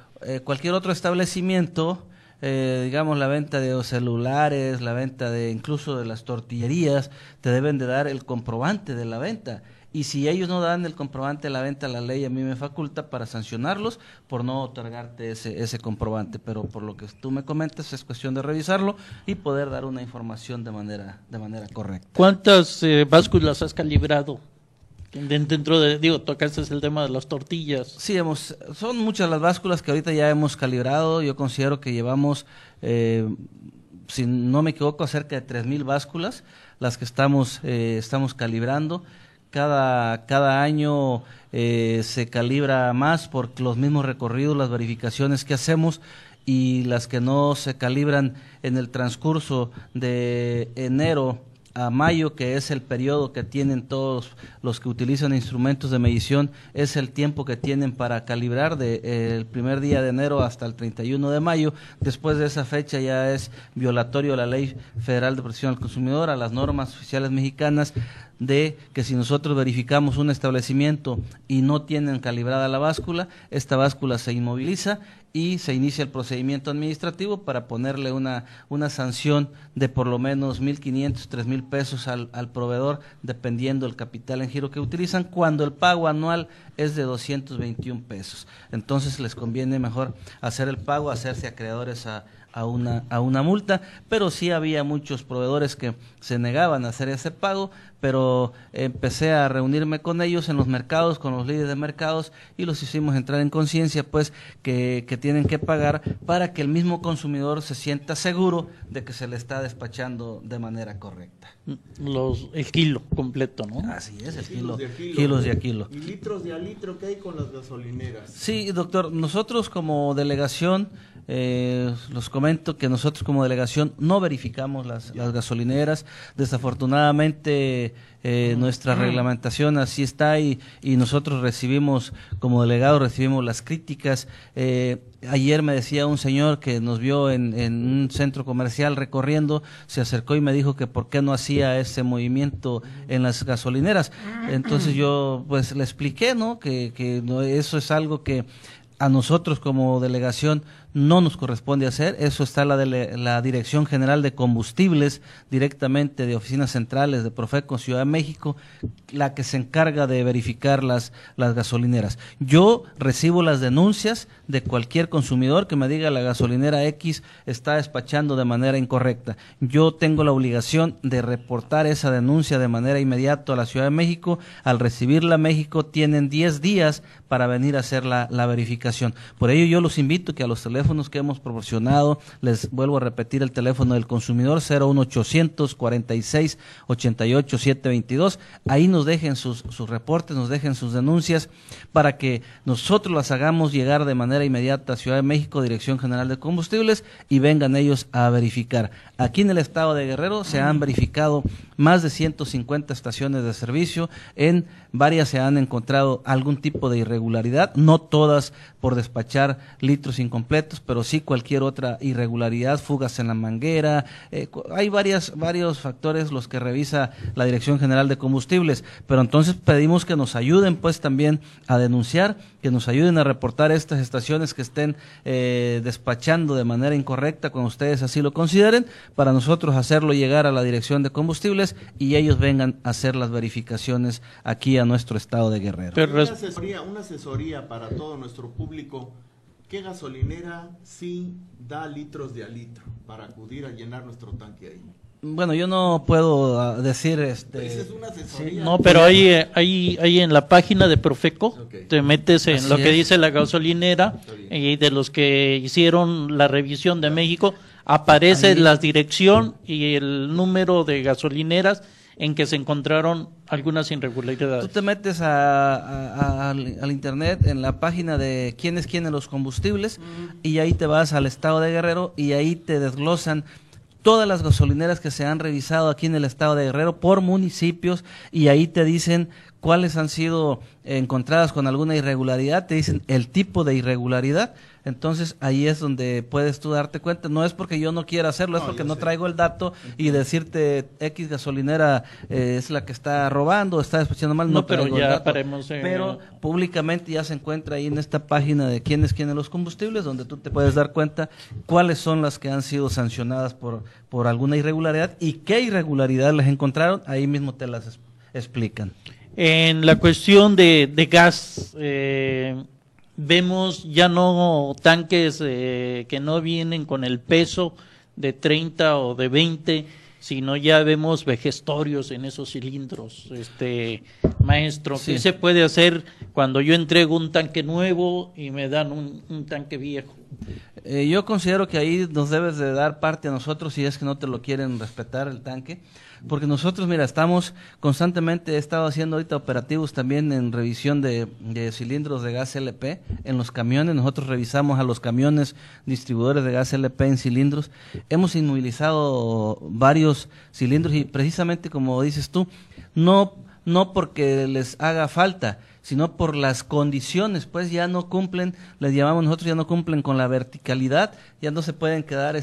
cualquier otro establecimiento, digamos la venta de celulares, la venta de incluso de las tortillerías, te deben de dar el comprobante de la venta. Y si ellos no dan el comprobante de la venta, la ley a mí me faculta para sancionarlos por no otorgarte ese comprobante. Pero por lo que tú me comentas, es cuestión de revisarlo y poder dar una información de manera correcta. ¿Cuántas básculas has calibrado? Dentro tocaste el tema de las tortillas. Sí, son muchas las básculas que ahorita ya hemos calibrado. Yo considero que llevamos, si no me equivoco, cerca de 3,000 básculas, las que estamos calibrando. Cada año se calibra más por los mismos recorridos, las verificaciones que hacemos, y las que no se calibran en el transcurso de enero a mayo, que es el periodo que tienen todos los que utilizan instrumentos de medición, es el tiempo que tienen para calibrar el primer día de enero hasta el 31 de mayo. Después de esa fecha ya es violatorio a la Ley Federal de Protección al Consumidor, a las normas oficiales mexicanas, de que si nosotros verificamos un establecimiento y no tienen calibrada la báscula, esta báscula se inmoviliza y se inicia el procedimiento administrativo para ponerle una sanción de por lo menos 1,500, 3,000 pesos al proveedor, dependiendo del capital en giro que utilizan, cuando el pago anual es de 221 pesos. Entonces les conviene mejor hacer el pago, hacerse acreedores a una multa, pero sí había muchos proveedores que se negaban a hacer ese pago, pero empecé a reunirme con ellos en los mercados, con los líderes de mercados, y los hicimos entrar en conciencia, pues, que tienen que pagar para que el mismo consumidor se sienta seguro de que se le está despachando de manera correcta. El kilo completo, ¿no? Así es, el kilos de a kilo. ¿Y litros de a litro qué hay con las gasolineras? Sí, doctor, nosotros como delegación, los comento que nosotros como delegación no verificamos las gasolineras. Desafortunadamente nuestra reglamentación así está, y nosotros recibimos, como delegados, recibimos las críticas. Ayer me decía un señor que nos vio en un centro comercial recorriendo, se acercó y me dijo que por qué no hacía ese movimiento en las gasolineras. Entonces yo pues le expliqué, ¿no? Que no, eso es algo que a nosotros como delegación no nos corresponde hacer. Eso está la Dirección General de Combustibles, directamente de oficinas centrales de Profeco Ciudad de México, la que se encarga de verificar las gasolineras. Yo recibo las denuncias de cualquier consumidor que me diga la gasolinera X está despachando de manera incorrecta. Yo tengo la obligación de reportar esa denuncia de manera inmediata a la Ciudad de México. Al recibirla México tienen 10 días para venir a hacer la verificación. Por ello yo los invito que a los teléfonos que hemos proporcionado, les vuelvo a repetir el teléfono del consumidor, 01800 46 88 722, ahí nos dejen sus reportes, nos dejen sus denuncias, para que nosotros las hagamos llegar de manera inmediata a Ciudad de México, Dirección General de Combustibles, y vengan ellos a verificar. Aquí en el estado de Guerrero se han verificado más de 150 estaciones de servicio, en varias se han encontrado algún tipo de irregularidad, no todas por despachar litros incompletos, pero sí cualquier otra irregularidad, fugas en la manguera, hay varios factores los que revisa la Dirección General de Combustibles, pero entonces pedimos que nos ayuden pues también a denunciar, que nos ayuden a reportar estas estaciones que estén despachando de manera incorrecta, cuando ustedes así lo consideren, para nosotros hacerlo llegar a la Dirección de Combustibles y ellos vengan a hacer las verificaciones aquí a nuestro estado de Guerrero. Pero una asesoría para todo nuestro público. ¿Qué gasolinera sí da litros de a litro para acudir a llenar nuestro tanque ahí? Bueno, yo no puedo decir Esa es una asesoría. Sí, no, pero ahí en la página de Profeco, okay, te metes en así lo que es. Dice la gasolinera, y de los que hicieron la revisión de México aparece ahí la dirección y el número de gasolineras en que se encontraron algunas irregularidades. Tú te metes al internet en la página de quiénes los combustibles, y ahí te vas al estado de Guerrero y ahí te desglosan todas las gasolineras que se han revisado aquí en el estado de Guerrero por municipios, y ahí te dicen cuáles han sido encontradas con alguna irregularidad, te dicen el tipo de irregularidad. Entonces ahí es donde puedes tú darte cuenta. No es porque yo no quiera hacerlo, es porque no traigo el dato y decirte X gasolinera es la que está robando, está despachando mal. No, pero ya paremos. Pero públicamente ya se encuentra ahí en esta página de quiénes los combustibles, donde tú te puedes dar cuenta cuáles son las que han sido sancionadas por alguna irregularidad y qué irregularidad les encontraron. Ahí mismo te las explican. En la cuestión de gas, vemos ya no tanques que no vienen con el peso de 30 o de 20, sino ya vemos vejestorios en esos cilindros. Maestro, sí. ¿Qué se puede hacer cuando yo entrego un tanque nuevo y me dan un tanque viejo? Yo considero que ahí nos debes de dar parte a nosotros si es que no te lo quieren respetar el tanque. Porque nosotros, mira, estamos constantemente, he estado haciendo ahorita operativos también en revisión de cilindros de gas LP en los camiones. Nosotros revisamos a los camiones distribuidores de gas LP en cilindros. Hemos inmovilizado varios cilindros y precisamente como dices tú, no porque les haga falta, sino por las condiciones, pues ya no cumplen, les llamamos nosotros, ya no cumplen con la verticalidad, ya no se pueden quedar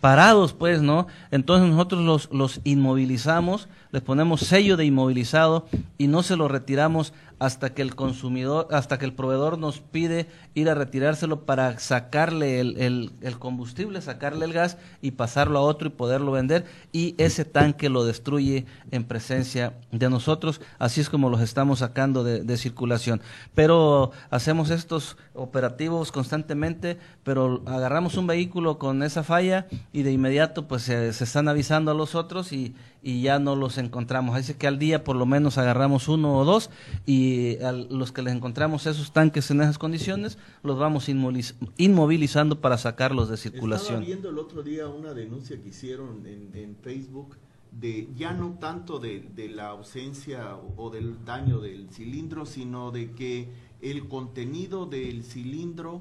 parados, pues, ¿no? Entonces nosotros los inmovilizamos, les ponemos sello de inmovilizado y no se lo retiramos hasta que el consumidor, hasta que el proveedor nos pide ir a retirárselo para sacarle el combustible, sacarle el gas y pasarlo a otro y poderlo vender, y ese tanque lo destruye en presencia de nosotros. Así es como los estamos sacando de circulación. Pero hacemos estos operativos constantemente, pero agarramos un vehículo con esa falla y de inmediato pues se están avisando a los otros y ya no los encontramos. Así que al día por lo menos agarramos uno o dos, y a los que les encontramos esos tanques en esas condiciones los vamos inmovilizando para sacarlos de circulación. Estaba viendo el otro día una denuncia que hicieron en Facebook de ya no tanto de la ausencia o del daño del cilindro, sino de que el contenido del cilindro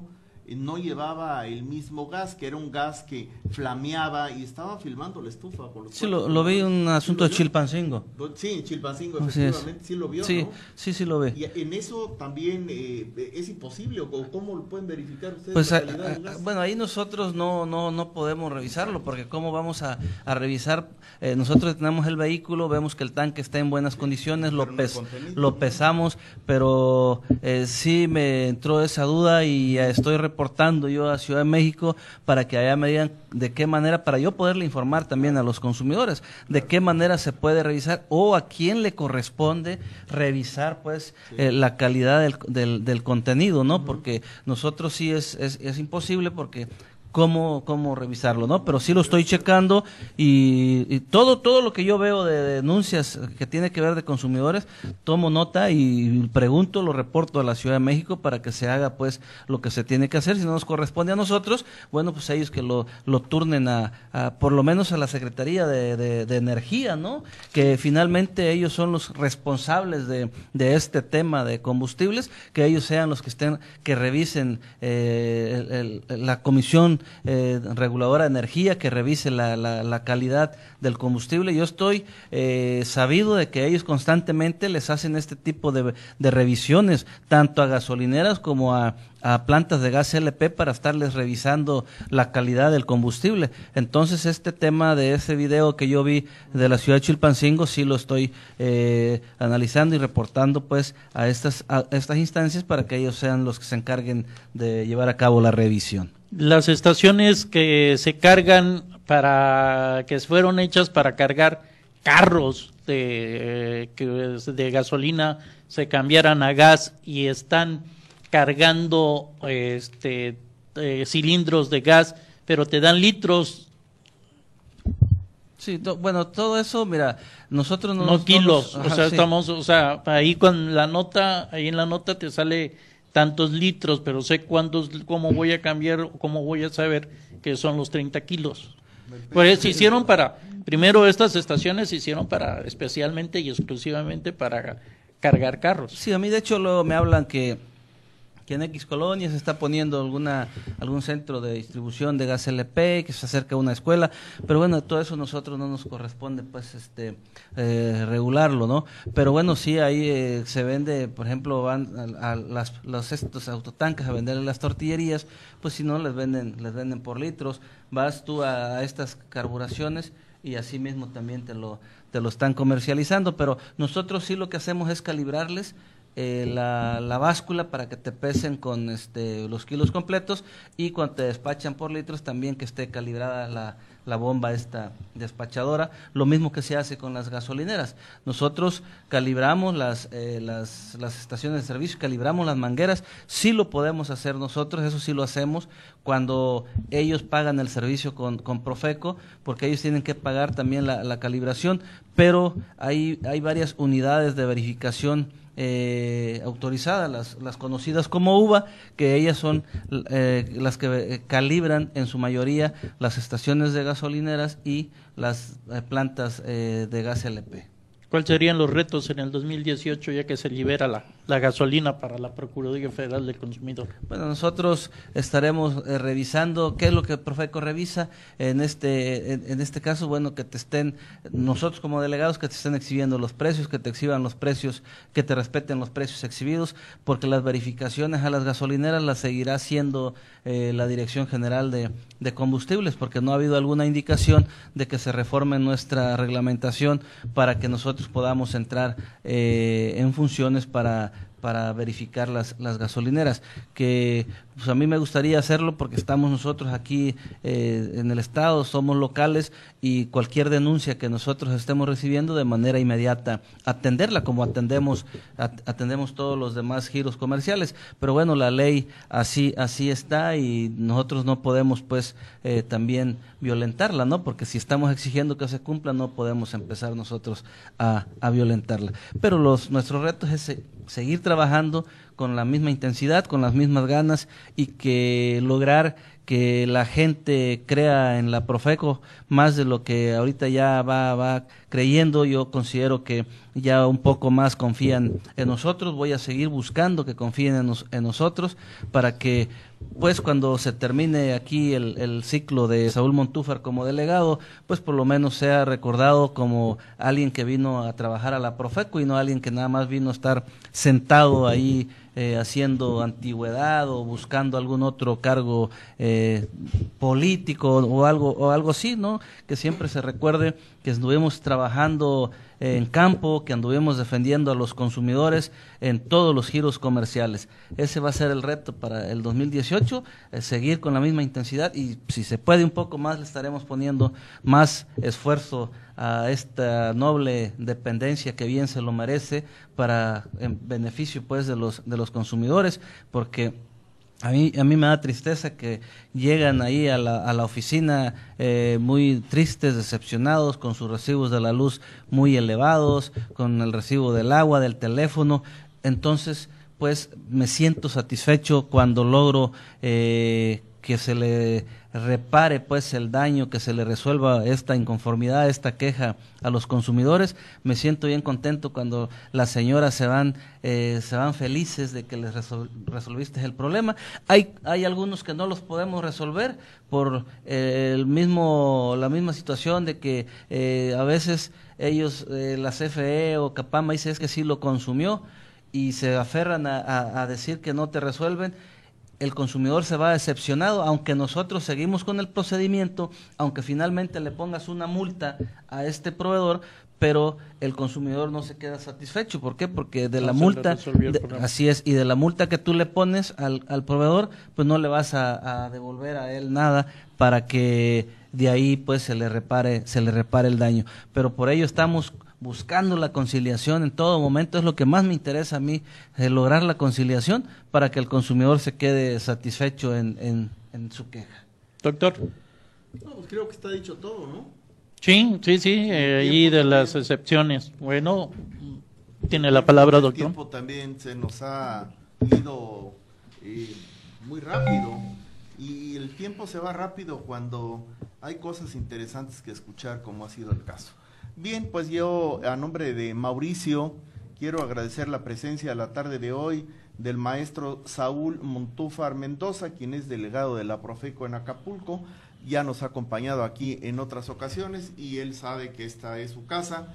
no llevaba el mismo gas, que era un gas que flameaba, y estaban filmando la estufa con los sí, lo vi, un asunto de Chilpancingo. Sí, en Chilpancingo, efectivamente, sí lo vio, sí, ¿no? Sí lo ve. Y en eso también es imposible, o ¿cómo lo pueden verificar ustedes? Pues la calidad del gas? bueno, ahí nosotros no podemos revisarlo, porque cómo vamos a revisar. Nosotros tenemos el vehículo, vemos que el tanque está en buenas condiciones, lo pesamos, pero sí me entró esa duda y estoy reportando yo a Ciudad de México para que allá me digan de qué manera, para yo poderle informar también a los consumidores de qué manera se puede revisar, o a quién le corresponde revisar pues la calidad del contenido, ¿no? Porque nosotros sí es imposible, porque cómo revisarlo, ¿no? Pero sí lo estoy checando, y todo lo que yo veo de denuncias que tiene que ver de consumidores, tomo nota y pregunto, lo reporto a la Ciudad de México para que se haga pues lo que se tiene que hacer. Si no nos corresponde a nosotros, bueno, pues ellos que lo turnen a por lo menos a la Secretaría de Energía, ¿no? Que finalmente ellos son los responsables de este tema de combustibles, que ellos sean los que revisen la comisión reguladora de energía, que revise la calidad del combustible. Yo estoy sabido de que ellos constantemente les hacen este tipo de revisiones, tanto a gasolineras como a plantas de gas LP, para estarles revisando la calidad del combustible. Entonces este tema de ese video que yo vi de la ciudad de Chilpancingo sí lo estoy analizando y reportando pues a estas instancias, para que ellos sean los que se encarguen de llevar a cabo la revisión. Las estaciones que se cargan que fueron hechas para cargar carros que de gasolina se cambiaran a gas, y están cargando cilindros de gas, pero te dan litros. Sí, bueno, todo eso, mira, nosotros no kilos, ajá, sí. Ahí en la nota te sale tantos litros, pero sé cómo voy a cambiar, cómo voy a saber que son los 30 kilos. Por eso primero estas estaciones se hicieron especialmente y exclusivamente para cargar carros. Sí, a mí de hecho luego me hablan que en X colonia se está poniendo algún centro de distribución de gas LP, que se acerca a una escuela, pero bueno, todo eso nosotros no nos corresponde pues regularlo, ¿no? Pero bueno, sí, ahí se vende, por ejemplo, van estos autotanques a vender en las tortillerías, pues si no les venden por litros. Vas tú a estas carburaciones y así mismo también te lo están comercializando, pero nosotros sí lo que hacemos es calibrarles la báscula para que te pesen con los kilos completos, y cuando te despachan por litros también que esté calibrada la bomba esta despachadora. Lo mismo que se hace con las gasolineras. Nosotros calibramos las estaciones de servicio, calibramos las mangueras. Sí lo podemos hacer nosotros, eso sí lo hacemos cuando ellos pagan el servicio con Profeco, porque ellos tienen que pagar también la calibración, pero hay varias unidades de verificación autorizadas, las conocidas como UVA, que ellas son las que calibran en su mayoría las estaciones de gasolineras y las plantas de gas LP. ¿Cuáles serían los retos en el 2018 ya que se libera la gasolina para la Procuraduría Federal del Consumidor? Bueno, nosotros estaremos revisando qué es lo que Profeco revisa en este caso, bueno, que te estén, nosotros como delegados, que te estén exhibiendo los precios, que te exhiban los precios, que te respeten los precios exhibidos, porque las verificaciones a las gasolineras las seguirá haciendo la Dirección General de Combustibles, porque no ha habido alguna indicación de que se reforme nuestra reglamentación para que nosotros podamos entrar en funciones para verificar las gasolineras, que pues a mí me gustaría hacerlo porque estamos nosotros aquí en el estado, somos locales, y cualquier denuncia que nosotros estemos recibiendo de manera inmediata atenderla, como atendemos todos los demás giros comerciales. Pero bueno, la ley así está, y nosotros no podemos pues también violentarla, ¿no? Porque si estamos exigiendo que se cumpla, no podemos empezar nosotros a violentarla. Pero nuestro reto es seguir trabajando con la misma intensidad, con las mismas ganas, y que lograr que la gente crea en la Profeco más de lo que ahorita ya va creyendo. Yo considero que ya un poco más confían en nosotros. Voy a seguir buscando que confíen en nosotros para que pues cuando se termine aquí el ciclo de Saúl Montúfar como delegado, pues por lo menos sea recordado como alguien que vino a trabajar a la Profeco y no alguien que nada más vino a estar sentado ahí haciendo antigüedad o buscando algún otro cargo político o algo así, ¿no? Que siempre se recuerde que estuvimos trabajando en campo, que anduvimos defendiendo a los consumidores en todos los giros comerciales. Ese va a ser el reto para el 2018, seguir con la misma intensidad, y si se puede un poco más, le estaremos poniendo más esfuerzo a esta noble dependencia que bien se lo merece, para en beneficio pues de los consumidores, porque a mí me da tristeza que llegan ahí a la oficina muy tristes, decepcionados, con sus recibos de la luz muy elevados, con el recibo del agua, del teléfono. Entonces, pues me siento satisfecho cuando logro que se le repare pues el daño, que se le resuelva esta inconformidad, esta queja a los consumidores. Me siento bien contento cuando las señoras se van felices de que les resolviste el problema. Hay algunos que no los podemos resolver por la misma situación de que a veces ellos, la CFE o Capama, dice es que sí lo consumió, y se aferran a decir que no te resuelven. El consumidor se va decepcionado, aunque nosotros seguimos con el procedimiento, aunque finalmente le pongas una multa a este proveedor, pero el consumidor no se queda satisfecho. ¿Por qué? Porque de la multa, así es, y de la multa que tú le pones al proveedor, pues no le vas a devolver a él nada para que de ahí pues se le repare el daño. Pero por ello estamos buscando la conciliación en todo momento. Es lo que más me interesa a mí, lograr la conciliación para que el consumidor se quede satisfecho en su queja. Doctor. No, pues creo que está dicho todo, ¿no? Sí, y de las excepciones. Bueno, tiene la palabra, doctor. El tiempo también se nos ha ido muy rápido, y el tiempo se va rápido cuando hay cosas interesantes que escuchar, como ha sido el caso. Bien, pues yo, a nombre de Mauricio, quiero agradecer la presencia la tarde de hoy del maestro Saúl Montúfar Mendoza, quien es delegado de la Profeco en Acapulco. Ya nos ha acompañado aquí en otras ocasiones y él sabe que esta es su casa.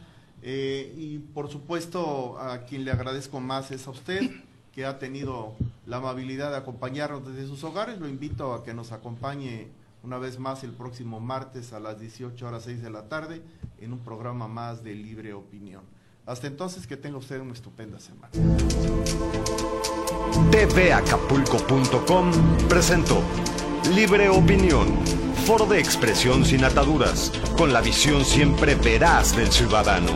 Y por supuesto, a quien le agradezco más es a usted, que ha tenido la amabilidad de acompañarnos desde sus hogares. Lo invito a que nos acompañe una vez más el próximo martes a las 18:06 de la tarde en un programa más de Libre Opinión. Hasta entonces, que tenga usted una estupenda semana. tvacapulco.com presentó Libre Opinión, foro de expresión sin ataduras, con la visión siempre veraz del ciudadano.